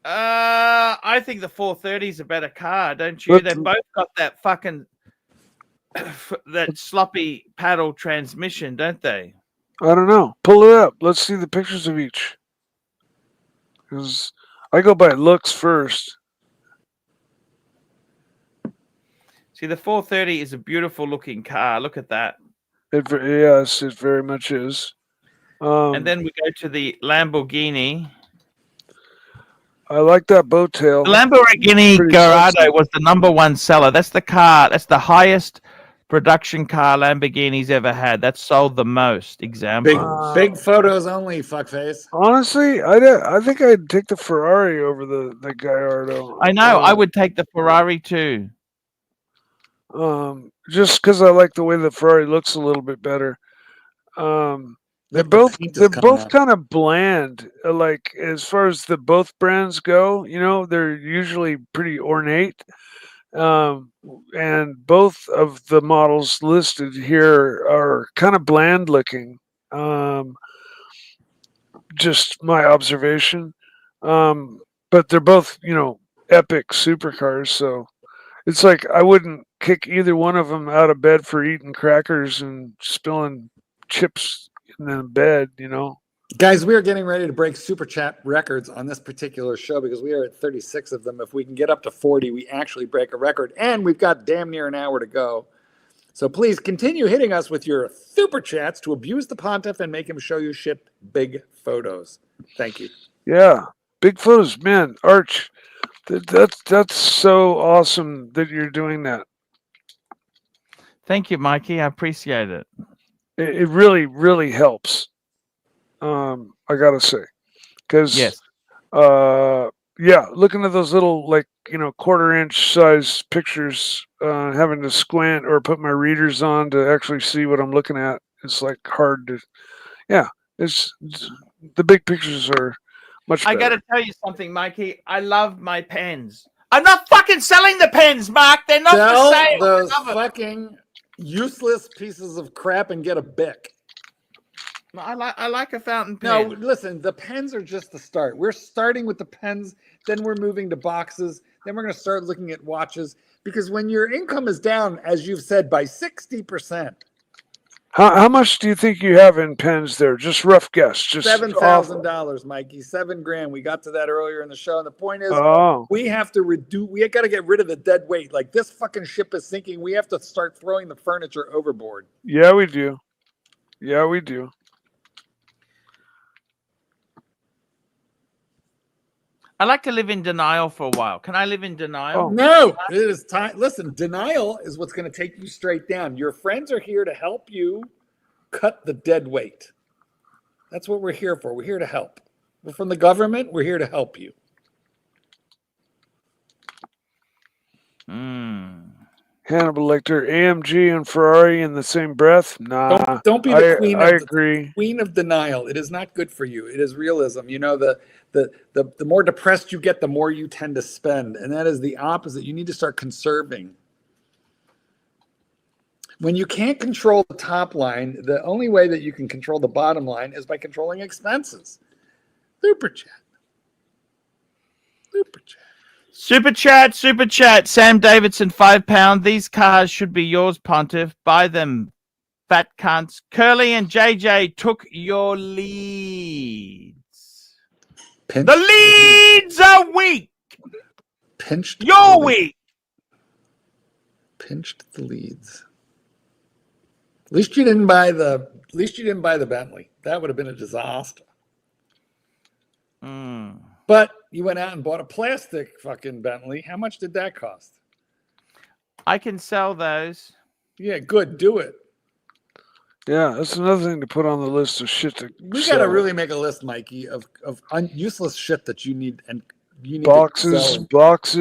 I think the 430 is a better car, don't you? They both got that fucking that sloppy paddle transmission, don't they? I don't know. Pull it up. Let's see the pictures of each. Because I go by looks first. See, the 430 is a beautiful looking car. Look at that. Yes, it very much is. And then we go to the Lamborghini. I like that boat tail. The Lamborghini Gallardo was the #1 seller. That's the car. That's the highest production car Lamborghini's ever had. That sold the most. Example. Big photos only, fuckface. Honestly, I think I'd take the Ferrari over the Gallardo. I know. I would take the Ferrari too. Just because I like the way the Ferrari looks a little bit better. They're both kind of bland. Like as far as both brands go, you know, they're usually pretty ornate. And both of the models listed here are kind of bland looking. Just my observation. But they're both, you know, epic supercars. So it's like I wouldn't kick either one of them out of bed for eating crackers and spilling chips in the bed, you know. Guys, we are getting ready to break super chat records on this particular show because we are at 36 of them. If we can get up to 40, we actually break a record. And we've got damn near an hour to go. So please continue hitting us with your super chats to abuse the pontiff and make him show you shit big photos. Thank you. Yeah, big photos, man. Arch, that's so awesome that you're doing that. Thank you, Mikey. I appreciate it. It really, really helps. I gotta say, because Yes. yeah, looking at those little like 1/4-inch size pictures, having to squint or put my readers on to actually see what I'm looking at, it's like hard to. Yeah, it's the big pictures are much I better. got to tell you something, Mikey. I love my pens. I'm not fucking selling the pens, Mark. They're not Sell for sale. those I love 'em. fucking useless pieces of crap and get a Bic. I like a fountain No, pen. listen, the pens are just the start. We're starting with the pens, then we're moving to boxes, then we're going to start looking at watches, because when your income is down, as you've said, by 60%, How much do you think you have in pens there? Just rough guess. Just $7,000, Mikey, $7,000. We got to that earlier in the show, and the point is, Oh, we have to reduce. We got to get rid of the dead weight. Like, this fucking ship is sinking. We have to start throwing the furniture overboard. yeah, we do. Yeah, we do. I like to live in denial for a while. Can I live in denial? Oh. No, it is time. Listen, denial is what's going to take you straight down. Your friends are here to help you cut the dead weight. That's what we're here for. We're here to help. We're from the government. We're here to help you. Hannibal Lecter, AMG and Ferrari in the same breath? Nah. Don't be the queen. I agree. Queen of denial. It is not good for you. It is realism. You know, the more depressed you get, the more you tend to spend, and that is the opposite. You need to start conserving. When you can't control the top line, the only way that you can control the bottom line is by controlling expenses. Super chat. Super chat. Super chat. Sam Davidson, £5. These cars should be yours, Pontiff. Buy them, fat cunts. Curly and JJ took your leads. Pinch. The leads are weak. Pinched. You're weak. Pinched the leads. At least you didn't buy the. At least you didn't buy the Bentley. That would have been a disaster. But you went out and bought a plastic fucking Bentley. How much did that cost? I can sell those. Yeah, good. Do it. Yeah, that's another thing to put on the list of shit to We sell. got to really make a list, Mikey, of useless shit that you need and you need boxes, bags.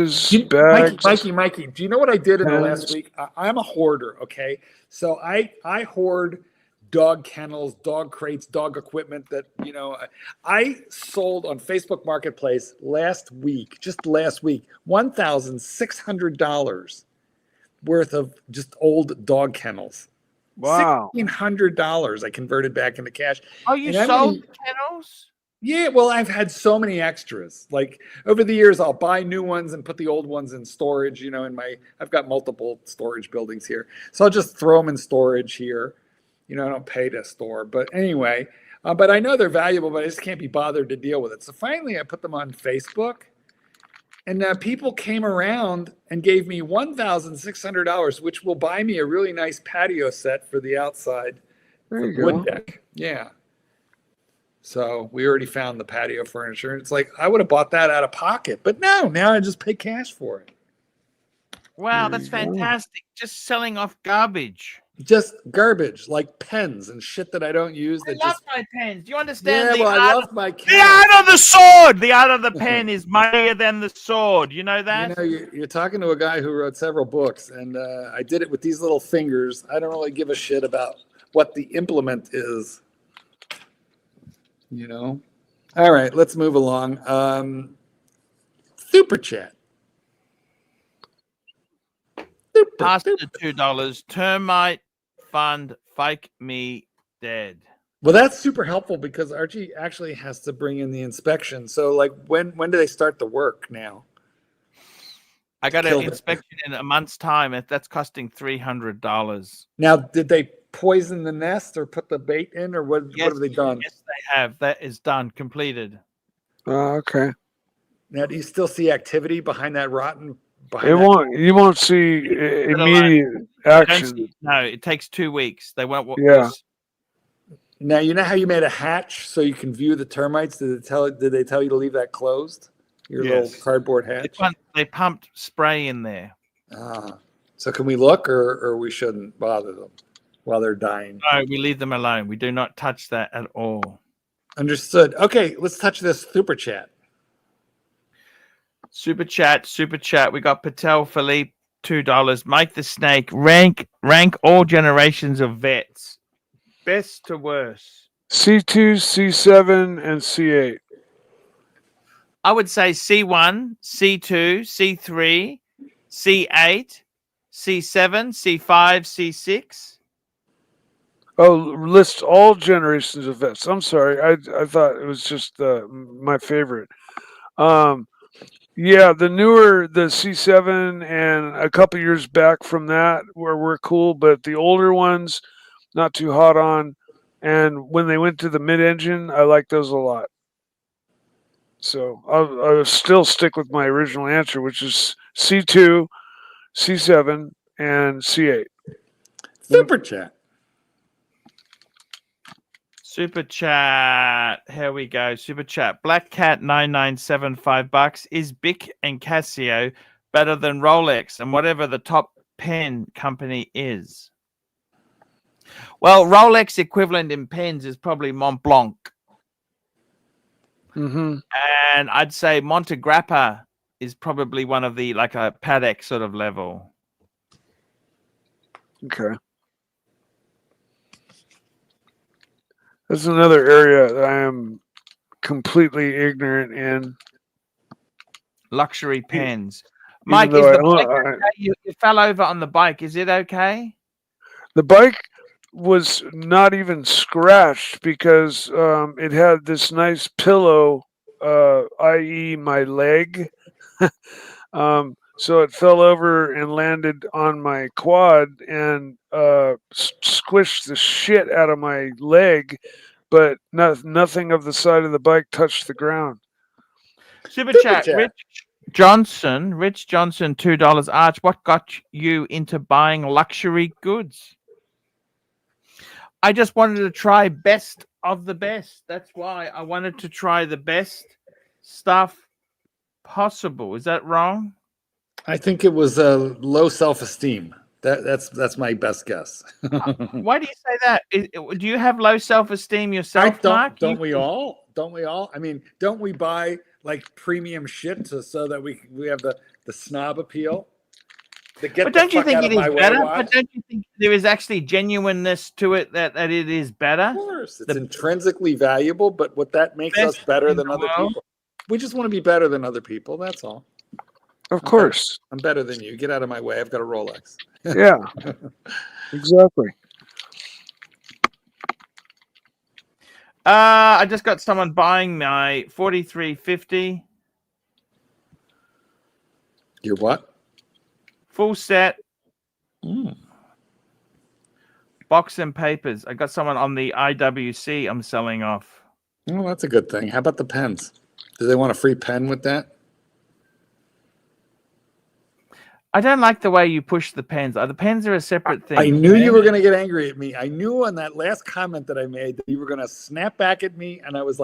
Mikey. Do you know what I did in the pens. last week? I'm a hoarder. Okay, so I hoard dog kennels, dog crates, dog equipment that, I sold on Facebook Marketplace last week, $1,600 worth of just old dog kennels. Wow. $1,600 I converted back into cash. Oh, you And sold the kennels? Yeah, well, I've had so many extras. Like over the years, I'll buy new ones and put the old ones in storage. I've got multiple storage buildings here, so I'll just throw them in storage here. I don't pay to store, but anyway. But I know they're valuable, but I just can't be bothered to deal with it. So finally, I put them on Facebook, and people came around and gave me $1,600, which will buy me a really nice patio set for the outside wood deck. Yeah. So we already found the patio furniture. It's like I would have bought that out of pocket, but now I just pay cash for it. Wow, that's fantastic. Just selling off garbage. Just garbage, like pens and shit that I don't use. I love my pens. Do you understand? Yeah, well, I love my the art of the sword. The art of the pen is mightier than the sword. You know that? You're talking to a guy who wrote several books, and I did it with these little fingers. I don't really give a shit about what the implement is. All right, let's move along. Super chat. Pastor $2. Termite fund. Fake me dead. Well, that's super helpful because Archie actually has to bring in the inspection. So, like, when do they start the work now? I got an inspection in a month's time. That's costing $300. Now, did they poison the nest or put the bait in, or what have they done? Yes, they have. That is done, completed. Okay. Now, do you still see activity behind that rotten? You won't see immediate action. No, it takes 2 weeks. They won't. Yeah. Now, you know how you made a hatch so you can view the termites? Did they tell you to leave that closed? Your little cardboard hatch? They pumped spray in there. So can we look, or we shouldn't bother them while they're dying? No, we leave them alone. We do not touch that at all. Understood. Okay, let's touch this super chat. Super chat. We got Patel Philippe, $2. Mike the Snake. Rank all generations of vets, best to worst. C2, C7, and C8. I would say C1, C2, C3, C8, C7, C5, C6. Oh, list all generations of vets. I'm sorry. I thought it was just my favorite. Yeah, the newer, the C7 and a couple years back from that were cool, but the older ones, not too hot on. And when they went to the mid-engine, I like those a lot. So I'll still stick with my original answer, which is C2, C7, and C8. Super chat. Super chat. Here we go. Super chat. Black Cat 997, $5. Is Bic and Casio better than Rolex and whatever the top pen company is? Well, Rolex equivalent in pens is probably Mont Blanc. Mm-hmm. And I'd say Monte Grappa is probably one of the, like a Patek sort of level. Okay. That's another area that I am completely ignorant in. Luxury pens. Even Mike, is though the bike okay? You fell over on the bike. Is it okay? The bike was not even scratched because it had this nice pillow, i.e. my leg. So it fell over and landed on my quad and squished the shit out of my leg, but nothing of the side of the bike touched the ground. Super chat. Rich Johnson, $2. Arch, what got you into buying luxury goods? I just wanted to try best of the best. That's why I wanted to try the best stuff possible. Is that wrong? I think it was low self-esteem. That's my best guess. Why do you say that? Do you have low self-esteem yourself, Mark? Don't we all? Don't we all? I mean, don't we buy like premium shit so that we have the snob appeal? But don't you think it is better? But don't you think there is actually genuineness to it that it is better? Of course, it's intrinsically valuable, but what that makes us better than other people. We just want to be better than other people. That's all. Of course. I'm better than you. Get out of my way. I've got a Rolex. Yeah, exactly. I just got someone buying my 4350. Your what? Full set. Box and papers. I got someone on the IWC I'm selling off. Oh, that's a good thing. How about the pens? Do they want a free pen with that? I don't like the way you push the pens. The pens are a separate thing. I knew you were going to get angry at me. I knew on that last comment that I made that you were going to snap back at me, and I was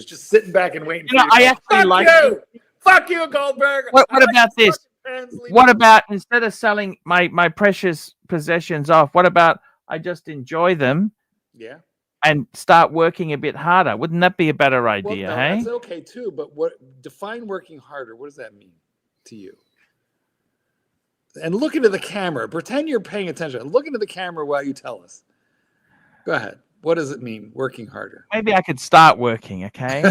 just sitting back and waiting. I actually like you. Fuck you, Goldberg. What about this? What about instead of selling my precious possessions off? What about I just enjoy them? Yeah. And start working a bit harder. Wouldn't that be a better idea? Well, no, hey, that's okay too. But define working harder? What does that mean to you? And look into the camera. Pretend you're paying attention. Look into the camera while you tell us. Go ahead. What does it mean, working harder? Maybe I could start working, okay?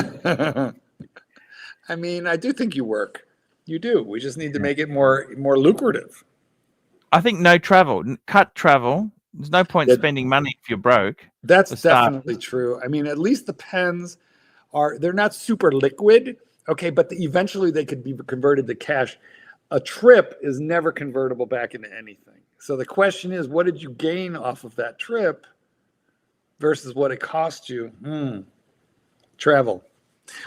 I mean, I do think you work. You do. We just need to make it more lucrative. I think no travel. Cut travel. There's no point spending money if you're broke. That's definitely true. I mean, at least the pens they're not super liquid, okay, but eventually they could be converted to cash. A trip is never convertible back into anything. So the question is, what did you gain off of that trip versus what it cost you? Travel.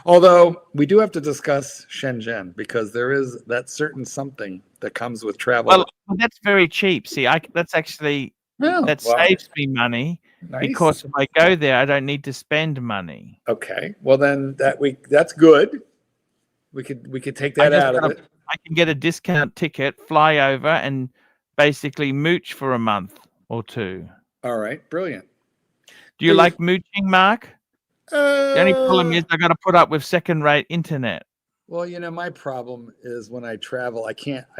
Although we do have to discuss Shenzhen because there is that certain something that comes with travel. Well, that's very cheap. See, that's actually saves me money because if I go there, I don't need to spend money. Okay. Well, then that's good. We could take that out of it. I can get a discount ticket, fly over, and basically mooch for a month or two. All right, brilliant. Do you like mooching, Mark? The only problem Uh, is I got to put up with second-rate internet. well, my problem is when I travel, I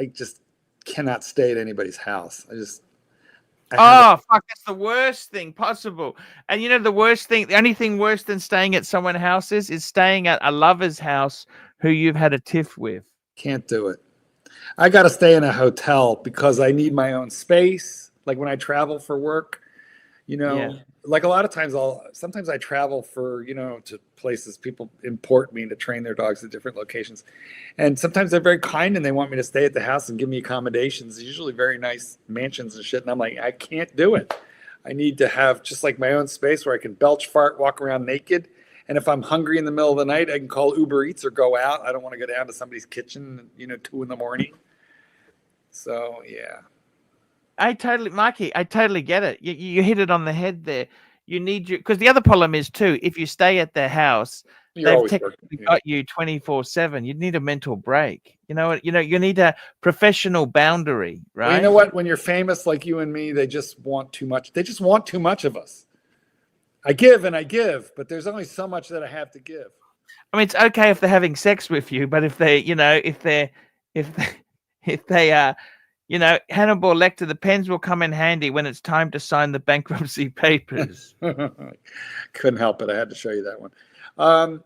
just cannot stay at anybody's house. Oh, fuck, that's the worst thing possible. And the only thing worse than staying at someone's house is staying at a lover's house who you've had a tiff with. Can't do it. I got to stay in a hotel because I need my own space. Like when I travel for work, like a lot of times sometimes I travel for, to places people import me to train their dogs at different locations. And sometimes they're very kind and they want me to stay at the house and give me accommodations, usually very nice mansions and shit. And I'm like, I can't do it. I need to have just like my own space where I can belch, fart, walk around naked. And if I'm hungry in the middle of the night, I can call Uber Eats or go out. I don't want to go down to somebody's kitchen, 2 a.m. So, yeah. Mikey, I totally get it. You hit it on the head there. You need because the other problem is too, if you stay at their house, they've technically got you 24/7. You need a mental break. You know what? You need a professional boundary, right? Well, you know what? When you're famous like you and me, they just want too much. They just want too much of us. I give and I give, but there's only so much that I have to give. I mean, it's okay if they're having sex with you, but if they, Hannibal Lecter, the pens will come in handy when it's time to sign the bankruptcy papers. Couldn't help it. I had to show you that one.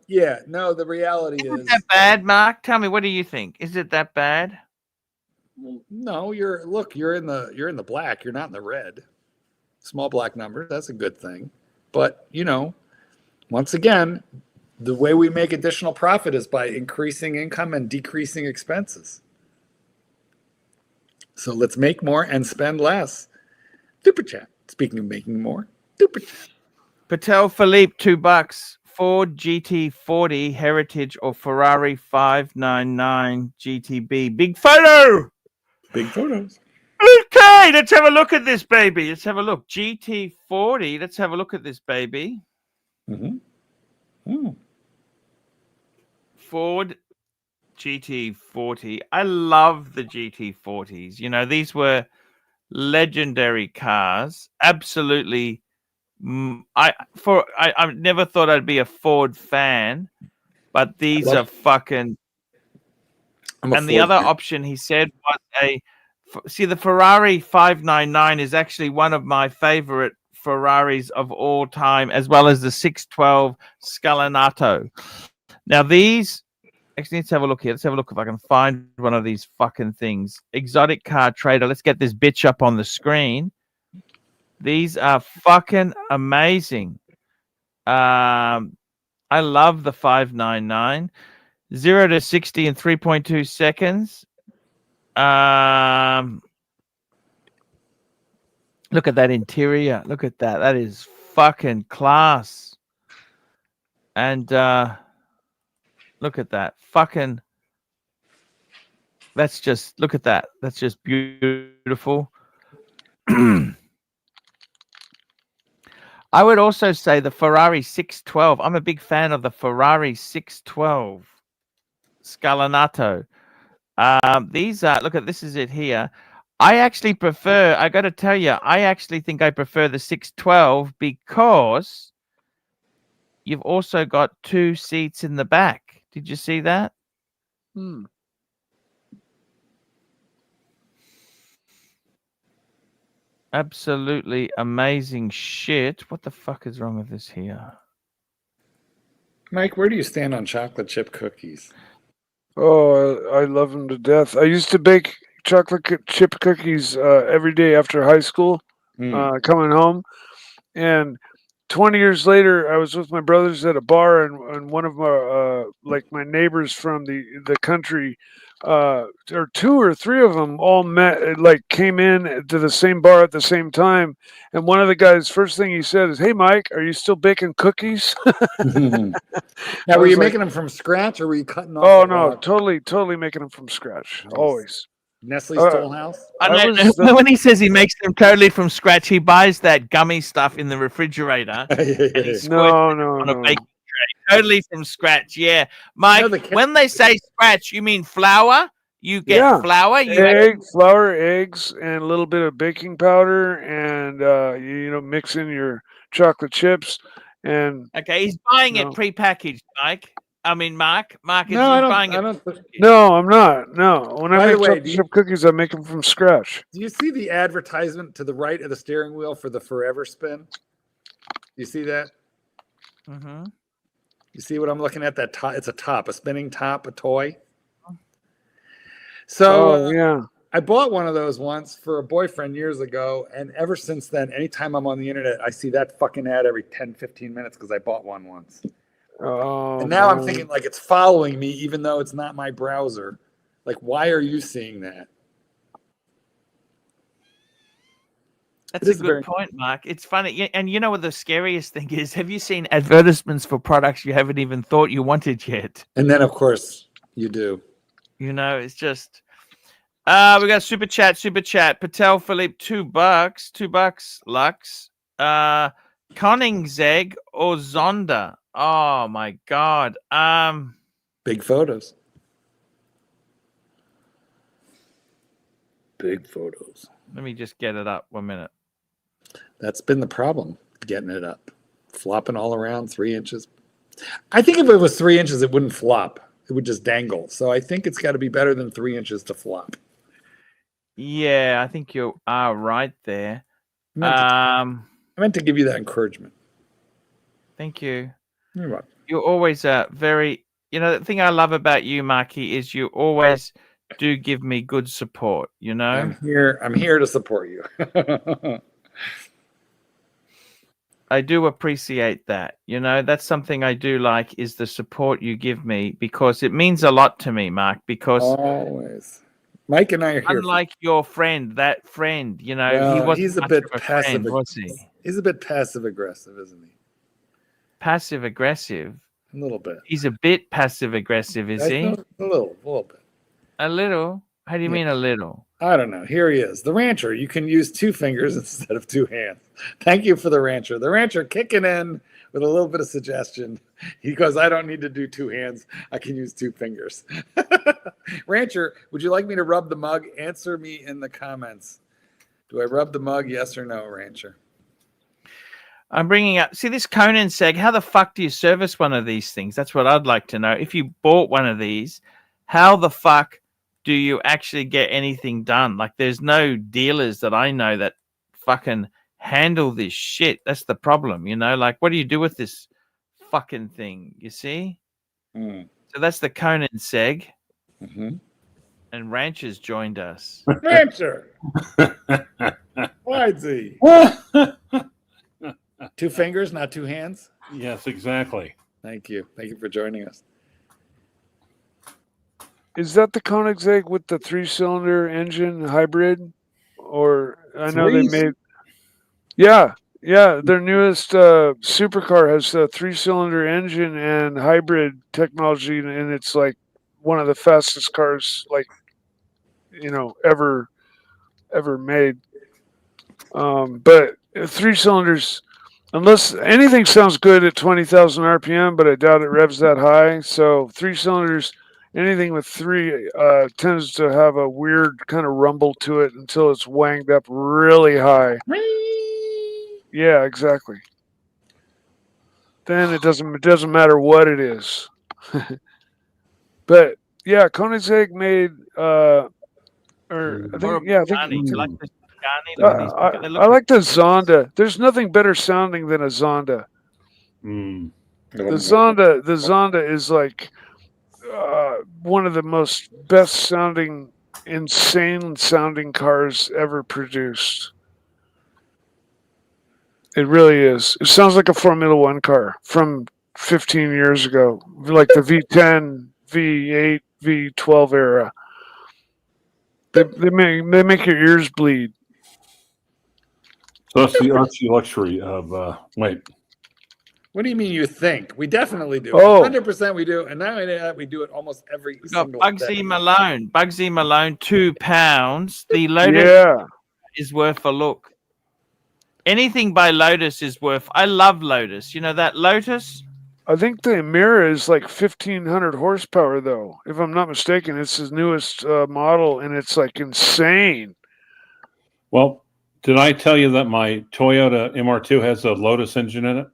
Yeah, no, the reality is that bad, Mark? Tell me, what do you think? Is it that bad? Well, no, you're in the black. You're not in the red. Small black numbers. That's a good thing. But, once again, the way we make additional profit is by increasing income and decreasing expenses. So let's make more and spend less. Super chat. Speaking of making more, super chat. Patel Philippe, $2. Ford GT40 Heritage or Ferrari 599 GTB. Big photo. Big photos. Okay, let's have a look at this baby. Let's have a look. GT40. Let's have a look at this baby. Mm-hmm. Ford GT40. I love the GT40s. These were legendary cars. Absolutely. I never thought I'd be a Ford fan, but these are fucking. And the other option he said was the Ferrari 599 is actually one of my favorite Ferraris of all time, as well as the 612 Scalinato. Now these. Actually, let's have a look here. Let's have a look if I can find one of these fucking things. Exotic car trader. Let's get this bitch up on the screen. These are fucking amazing. I love the 599. 0 to 60 in 3.2 seconds. Look at that interior. Look at that. That is fucking class. And look at that. Fucking. That's just, look at that. That's just beautiful. I would also say the Ferrari 612. I'm a big fan of the Ferrari 612 Scalinato. These are, look at, this is it here. I actually prefer, I got to tell you, I actually think I prefer the 612 because you've also got 2 seats in the back. Did you see that? Absolutely amazing shit. What the fuck is wrong with this here? Mike, where do you stand on chocolate chip cookies? Oh, I love them to death. I used to bake chocolate chip cookies every day after high school, coming home. And 20 years later, I was with my brothers at a bar, and one of my my neighbors from the country, or 2 or 3 of them all met, came in to the same bar at the same time. And one of the guys, first thing he said is, "Hey, Mike, are you still baking cookies?" Now, were you making them from scratch, or were you cutting off? Oh no, totally making them from scratch, always. Nestle's Toll House. When he says he makes them totally from scratch, he buys that gummy stuff in the refrigerator. And he squirts it on a baking tray. Totally from scratch, yeah. Mike, when they say scratch, you mean flour? You get flour. Flour, eggs, and a little bit of baking powder, and mix in your chocolate chips. And okay, he's buying it prepackaged, Mike. I mean, Mark. Mark is buying it. No, I'm not. No, when I By the make way, chocolate chip cookies, I make them from scratch. Do you see the advertisement to the right of the steering wheel for the Forever Spin? You see that? Mm-hmm. You see what I'm looking at? That top. It's a top, a spinning top, a toy. So yeah. I bought one of those once for a boyfriend years ago. And ever since then, anytime I'm on the internet, I see that fucking ad every 10, 15 minutes because I bought one once. Oh, and now I'm thinking like it's following me, even though it's not my browser. Like, why are you seeing that? That's a good point, Mark. It's funny. And you know what the scariest thing is? Have you seen advertisements for products you haven't even thought you wanted yet? And then, of course, you do. You know, it's just... we got super chat. Patel Philippe, $2. Lux. Koningsegg or Zonda? Oh my God. Big photos. Big photos. Let me just get it up 1 minute. That's been the problem, getting it up. Flopping all around 3 inches. I think if it was 3 inches, it wouldn't flop. It would just dangle. So I think it's got to be better than 3 inches to flop. Yeah, I think you are right there. I meant to give you that encouragement. Thank you. You're welcome. You're always very, the thing I love about you, Marky, is you always do give me good support, you know? I'm here to support you. I do appreciate that. That's something I do like is the support you give me because it means a lot to me, Mark, because always. Mike and I are here. Unlike your friend, that friend, he's a bit passive. He's a bit passive aggressive, isn't he? Passive aggressive. A little bit. He's a bit passive aggressive, is he? A little bit. A little? How do you mean a little? I don't know. Here he is. The rancher. You can use 2 fingers instead of 2 hands. Thank you for the rancher. The rancher kicking in with a little bit of suggestion. He goes, I don't need to do 2 hands. I can use 2 fingers. Rancher, would you like me to rub the mug? Answer me in the comments. Do I rub the mug? Yes or no, Rancher? I'm bringing up, see this Koningsegg, how the fuck do you service one of these things? That's what I'd like to know. If you bought one of these, how the fuck do you actually get anything done? Like there's no dealers that I know that fucking handle this shit. That's the problem, Like what do you do with this fucking thing, you see? So that's the Koningsegg. And Rancher's joined us. Rancher! Why's he? 2 fingers, not 2 hands? Yes, exactly. Thank you. Thank you for joining us. Is that the Koenigsegg with the 3-cylinder engine hybrid? Or I know they made... Yeah, their newest supercar has a 3-cylinder engine and hybrid technology, and it's like one of the fastest cars, ever made. But 3 cylinders, unless anything sounds good at 20,000 RPM, but I doubt it revs that high. So 3 cylinders, anything with 3 tends to have a weird kind of rumble to it until it's wanged up really high. Yeah, exactly. Then it doesn't matter what it is. But yeah, Koenigsegg made I like the Zonda. There's nothing better sounding than a Zonda. The Zonda is like one of the most best sounding, insane sounding cars ever produced. It really is. It sounds like a Formula One car from 15 years ago, like the V10, V8, V12 era. They make your ears bleed. So that's the ArchieLuxury of wait. What do you mean you think? We definitely do. Oh. 100% we do. And not only that, we do it almost every single Bugsy day. Malone, £2. The Lotus is worth a look. Anything by Lotus is worth. I love Lotus. You know that Lotus? I think the Emira is like 1,500 horsepower, though. If I'm not mistaken, it's his newest model, and it's like insane. Well, did I tell you that my Toyota MR2 has a Lotus engine in it?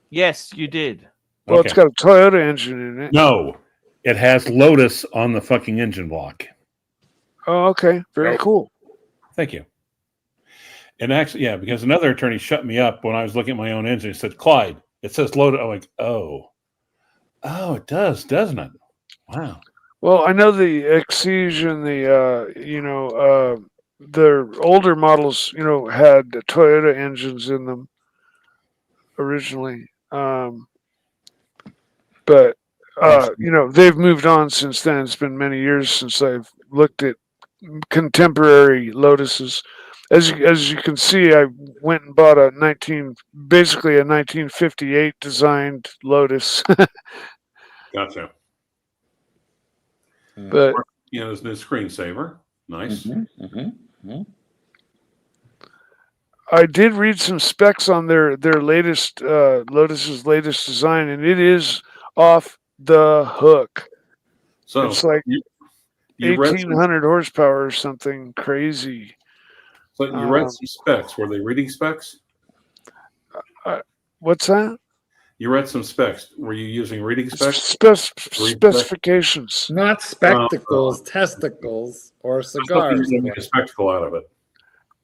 Yes, you did. Well, it's got a Toyota engine in it. No, it has Lotus on the fucking engine block. Oh, okay. Very cool. Thank you. And actually, yeah, because another attorney shut me up when I was looking at my own engine. He said, Clyde, it says Lotus. I'm like, oh, it does, doesn't it? Wow. Well, I know the Exige and their older models, had the Toyota engines in them originally. But they've moved on since then. It's been many years since I've looked at contemporary Lotuses. As you can see, I went and bought basically a 1958 designed Lotus. Gotcha. But there's no screensaver. Nice. I did read some specs on their latest Lotus's latest design, and it is off the hook. So it's like you 1,800 horsepower or something crazy. So you read some specs. Were they reading specs? What's that? You read some specs. Were you using reading specs? Specifications. Not spectacles, testicles, or cigars. Make a spectacle out of it.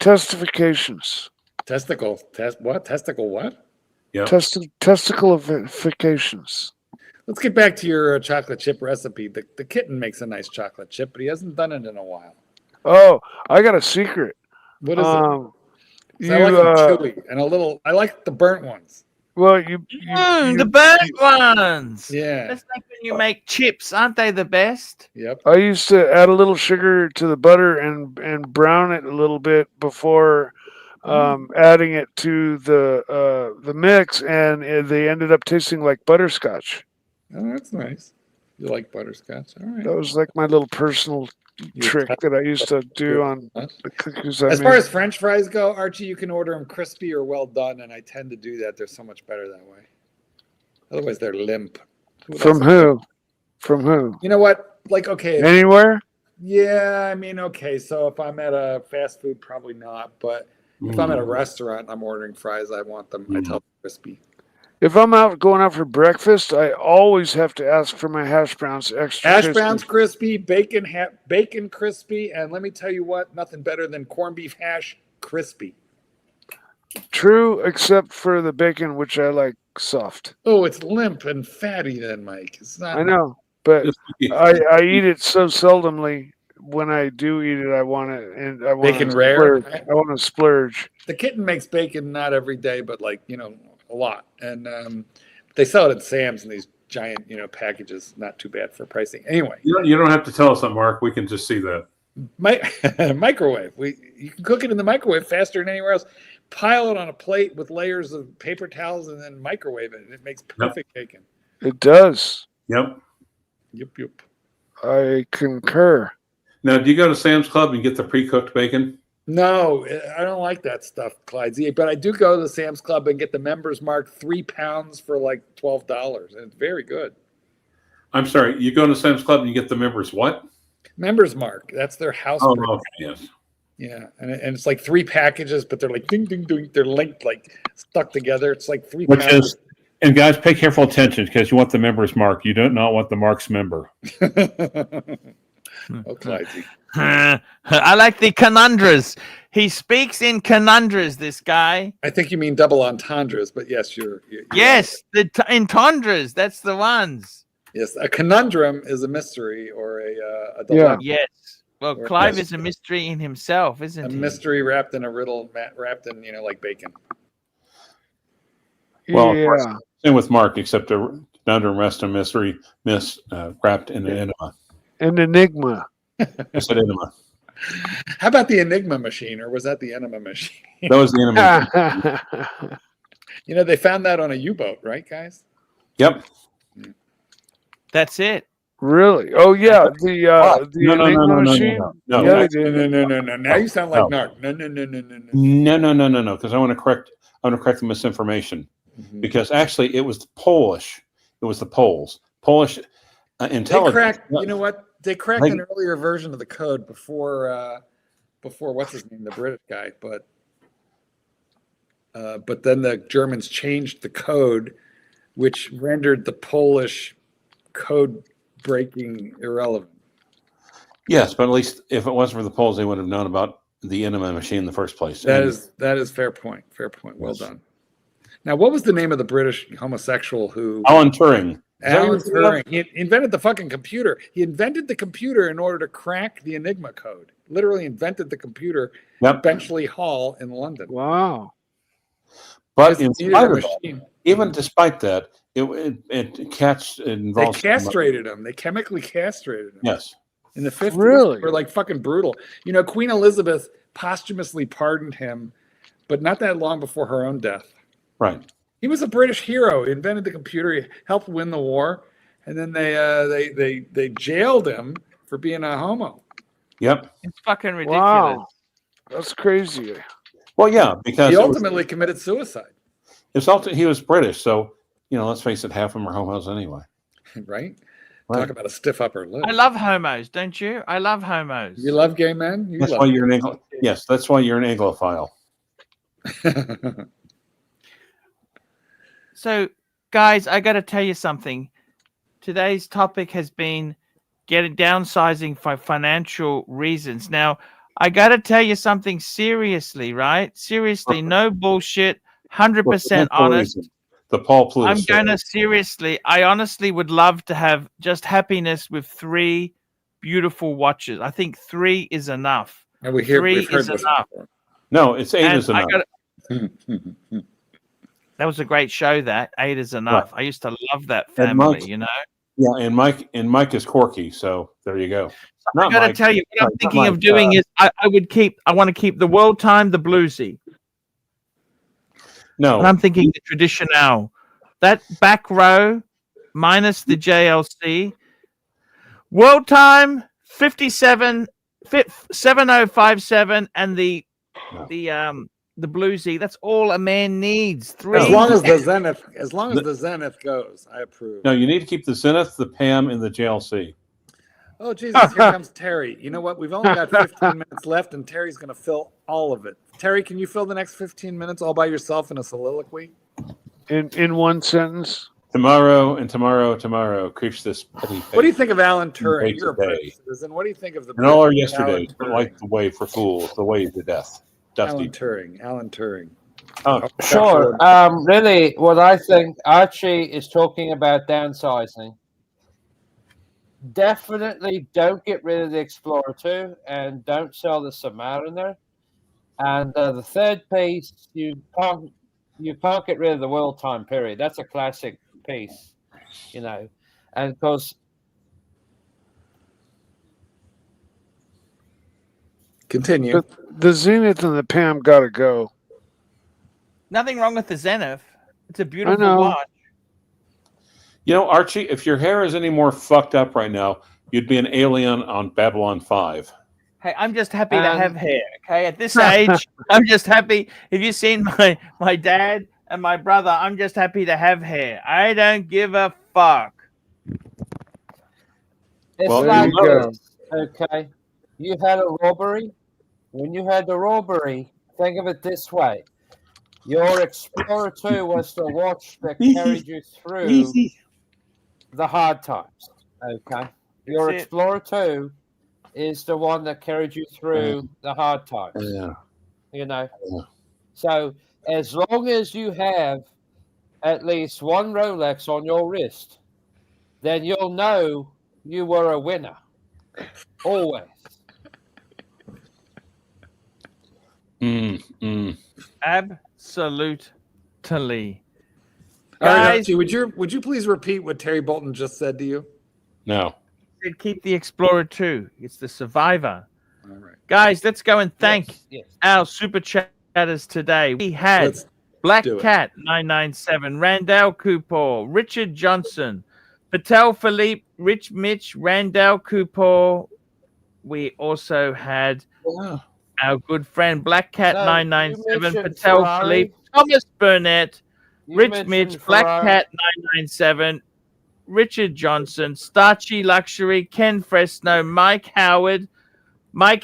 Testifications. Testicle. What? Testicle what? Yeah. Testicleifications. Let's get back to your chocolate chip recipe. The kitten makes a nice chocolate chip, but he hasn't done it in a while. Oh, I got a secret. What is it? I like them chewy and a little. I like the burnt ones. Well, the burnt ones. Yeah. That's like when you make chips, aren't they the best? Yep. I used to add a little sugar to the butter and brown it a little bit before adding it to the mix, and they ended up tasting like butterscotch. Oh, that's nice. You like butterscotch? All right. That was like my little personal trick that I used to do on the cookies. As far as French fries go, Archie, you can order them crispy or well done, and I tend to do that. They're so much better that way. Otherwise, they're limp. From who? From who? You know what? Like, okay. Anywhere? Yeah, I mean, okay. So if I'm at a fast food, probably not. But if I'm at a restaurant and I'm ordering fries, I want them. I tell them crispy. If I'm going out for breakfast, I always have to ask for my hash browns extra. Hash browns crispy, bacon crispy, and let me tell you what, nothing better than corned beef hash crispy. True, except for the bacon, which I like soft. Oh, it's limp and fatty then, Mike. It's not. I know, but I eat it so seldomly. When I do eat it, I want it, and I want bacon rare. I want to splurge. The kitten makes bacon not every day, but like a lot, and they sell it at Sam's in these giant packages. Not too bad for pricing. Anyway, you don't have to tell us that, Mark. We can just see that. Microwave. You can cook it in the microwave faster than anywhere else. Pile it on a plate with layers of paper towels, and then microwave it, and it makes perfect bacon. It does. Yep. Yep. I concur. Now, do you go to Sam's Club and get the pre-cooked bacon? No, I don't like that stuff, Clyde. But I do go to the Sam's Club and get the Members Mark 3 pounds for like $12, and it's very good. I'm sorry, you go to Sam's Club and you get the Members what? Members Mark. That's their house. Oh, okay, yes. Yeah, and it's like 3 packages, but they're like ding, ding, ding. They're linked, like stuck together. It's like 3 pounds. And guys, pay careful attention because you want the Members Mark. You do not want the Mark's member. Oh, Clyde. I like the conundras. He speaks in conundras, this guy. I think you mean double entendres, but yes, you're yes, the entendres. That's the ones. Yes, a conundrum is a mystery or a dilemma. Yes. Well, or Clive is a mystery in himself, isn't he? A mystery wrapped in a riddle, wrapped in like bacon. Well, yeah. Same with Mark, except a conundrum rest in mystery, wrapped in an enigma. An enigma. I said enigma. How about the Enigma machine, or was that the Enema machine? That was the Enema. They found that on a U-boat, right, guys? Yep. That's it. Really? Oh yeah, the Enigma machine. No. Yeah, they did. No. Now you sound like Narc. No. No. Because I want to correct the misinformation. because actually it was the Polish. It was the Poles. Polish They intelligence. cracked. You know what? They cracked an earlier version of the code before what's his name, the British guy, but then the Germans changed the code, which rendered the Polish code breaking irrelevant. Yes, but at least if it wasn't for the Poles, they would have known about the enema machine in the first place. That is fair point. Fair point. Well done. Now, what was the name of the British homosexual who? Alan Turing. Alan Turing. He invented the fucking computer. He invented the computer in order to crack the Enigma code. Literally invented the computer at Benchley Hall in London. Wow. But in spite of that, even despite that, it involves. They castrated him. They chemically castrated him. Yes. In the 50s, Really? they were like fucking brutal. You know, Queen Elizabeth posthumously pardoned him, but not that long before her own death. Right. He was a British hero. He invented the computer. He helped win the war, and then they jailed him for being a homo. Yep. It's fucking ridiculous. Wow. That's crazy. Well, yeah, because he ultimately committed suicide. He was British, so let's face it, half of them are homos anyway. Right? Talk about a stiff upper lip. I love homos, don't you? I love homos. You love gay men? That's why you're an Yes, that's why you're an Anglophile. So, guys, I got to tell you something. Today's topic has been downsizing for financial reasons. Now, I got to tell you something seriously, right? Seriously, no bullshit, 100% honest. The Paul Plutus. I'm going to seriously, I honestly would love to have just happiness with 3 beautiful watches. I think 3 is enough. And we've 3 heard is this enough. before. No, it's 8 is enough. That was a great show. That 8 is enough. Right. I used to love that And family. Yeah, and Mike is quirky, so there you go. I got to tell you, what I'm thinking of doing is I want to keep the world time, the bluesy. No, and I'm thinking the traditional, that back row minus the JLC, world time 7057, and the bluesy. That's all a man needs. 3. As long as the Zenith goes, I approve. No, you need to keep the Zenith, the PAM, and the JLC. Oh, Jesus, here comes Terry. You know what? We've only got 15 minutes left, and Terry's going to fill all of it. Terry, can you fill the next 15 minutes all by yourself in a soliloquy? In one sentence? Tomorrow, creeps this petty face. What do you think of Alan Turing? You're a British citizen. What do you think of the and all our yesterdays, but like the way for fools, the way to death. Dusty. Alan Turing. Oh, sure. Really, what I think Archie is talking about downsizing. Definitely don't get rid of the Explorer 2 and don't sell the Submariner. And the third piece, you can't get rid of the world time period. That's a classic piece, and because continue. The Zenith and the PAM got to go. Nothing wrong with the Zenith. It's a beautiful watch. Archie, if your hair is any more fucked up right now, you'd be an alien on Babylon 5. Hey, I'm just happy to have hair. Okay, at this age, I'm just happy. Have you seen my dad and my brother? I'm just happy to have hair. I don't give a fuck. It's like this, okay. You had a robbery. When you had the robbery, think of it this way: your Explorer 2 was the watch that carried you through the hard times. Okay, your Explorer 2 is the one that carried you through the hard times. Yeah. So as long as you have at least one Rolex on your wrist, then you'll know you were a winner. Always. Absolutely. Guys, Archie, would you please repeat what Terry Bolton just said to you? No. Keep the Explorer 2. It's the Survivor. All right. Guys, let's go and thank our super chatters today. We had Black Cat 997, Randall Cooper, Richard Johnson, Patel Philippe, Rich Mitch, Randall Cooper. We also had our good friend Black Cat 997, Patel Philippe, Thomas Burnett, Rich mentioned Mitch, Black Ferrari. Cat 997, Richard Johnson, Starchy Luxury, Ken Fresno, Mike Howard, Mike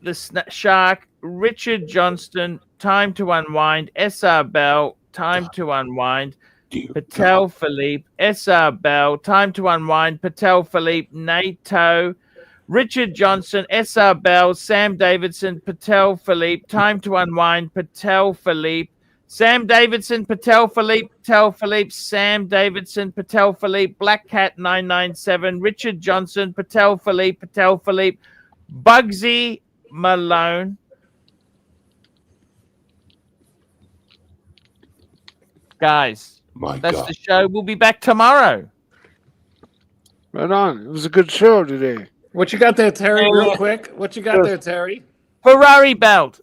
the Shark, Richard Johnston, Time to Unwind, SR Bell, Time to Unwind, Patel Philippe, SR Bell, Time to Unwind, Patel Philippe, NATO, Richard Johnson, SR Bell, Sam Davidson, Patel Philippe, Time to Unwind, Patel Philippe, Sam Davidson, Patel Philippe, Sam Davidson, Patel Philippe, Black Cat 997, Richard Johnson, Patel Philippe, Bugsy Malone. Guys, that's the show. We'll be back tomorrow. Right on. It was a good show today. What you got there, Terry? Real quick. What you got there, Terry? Ferrari belt.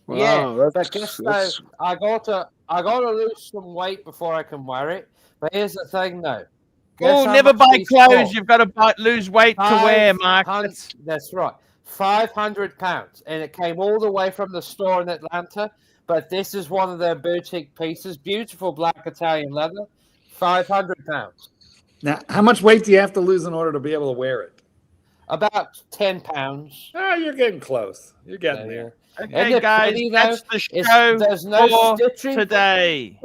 Wow, but just though, I gotta lose some weight before I can wear it. But here's the thing, though. Oh, never buy clothes. You've got to lose weight to wear, Mark. That's right. £500, and it came all the way from the store in Atlanta. But this is one of their boutique pieces. Beautiful black Italian leather. £500. Now, how much weight do you have to lose in order to be able to wear it? About 10 pounds. Oh, you're getting close. You're getting there. Okay, guys, that's the show There's no for stitching today.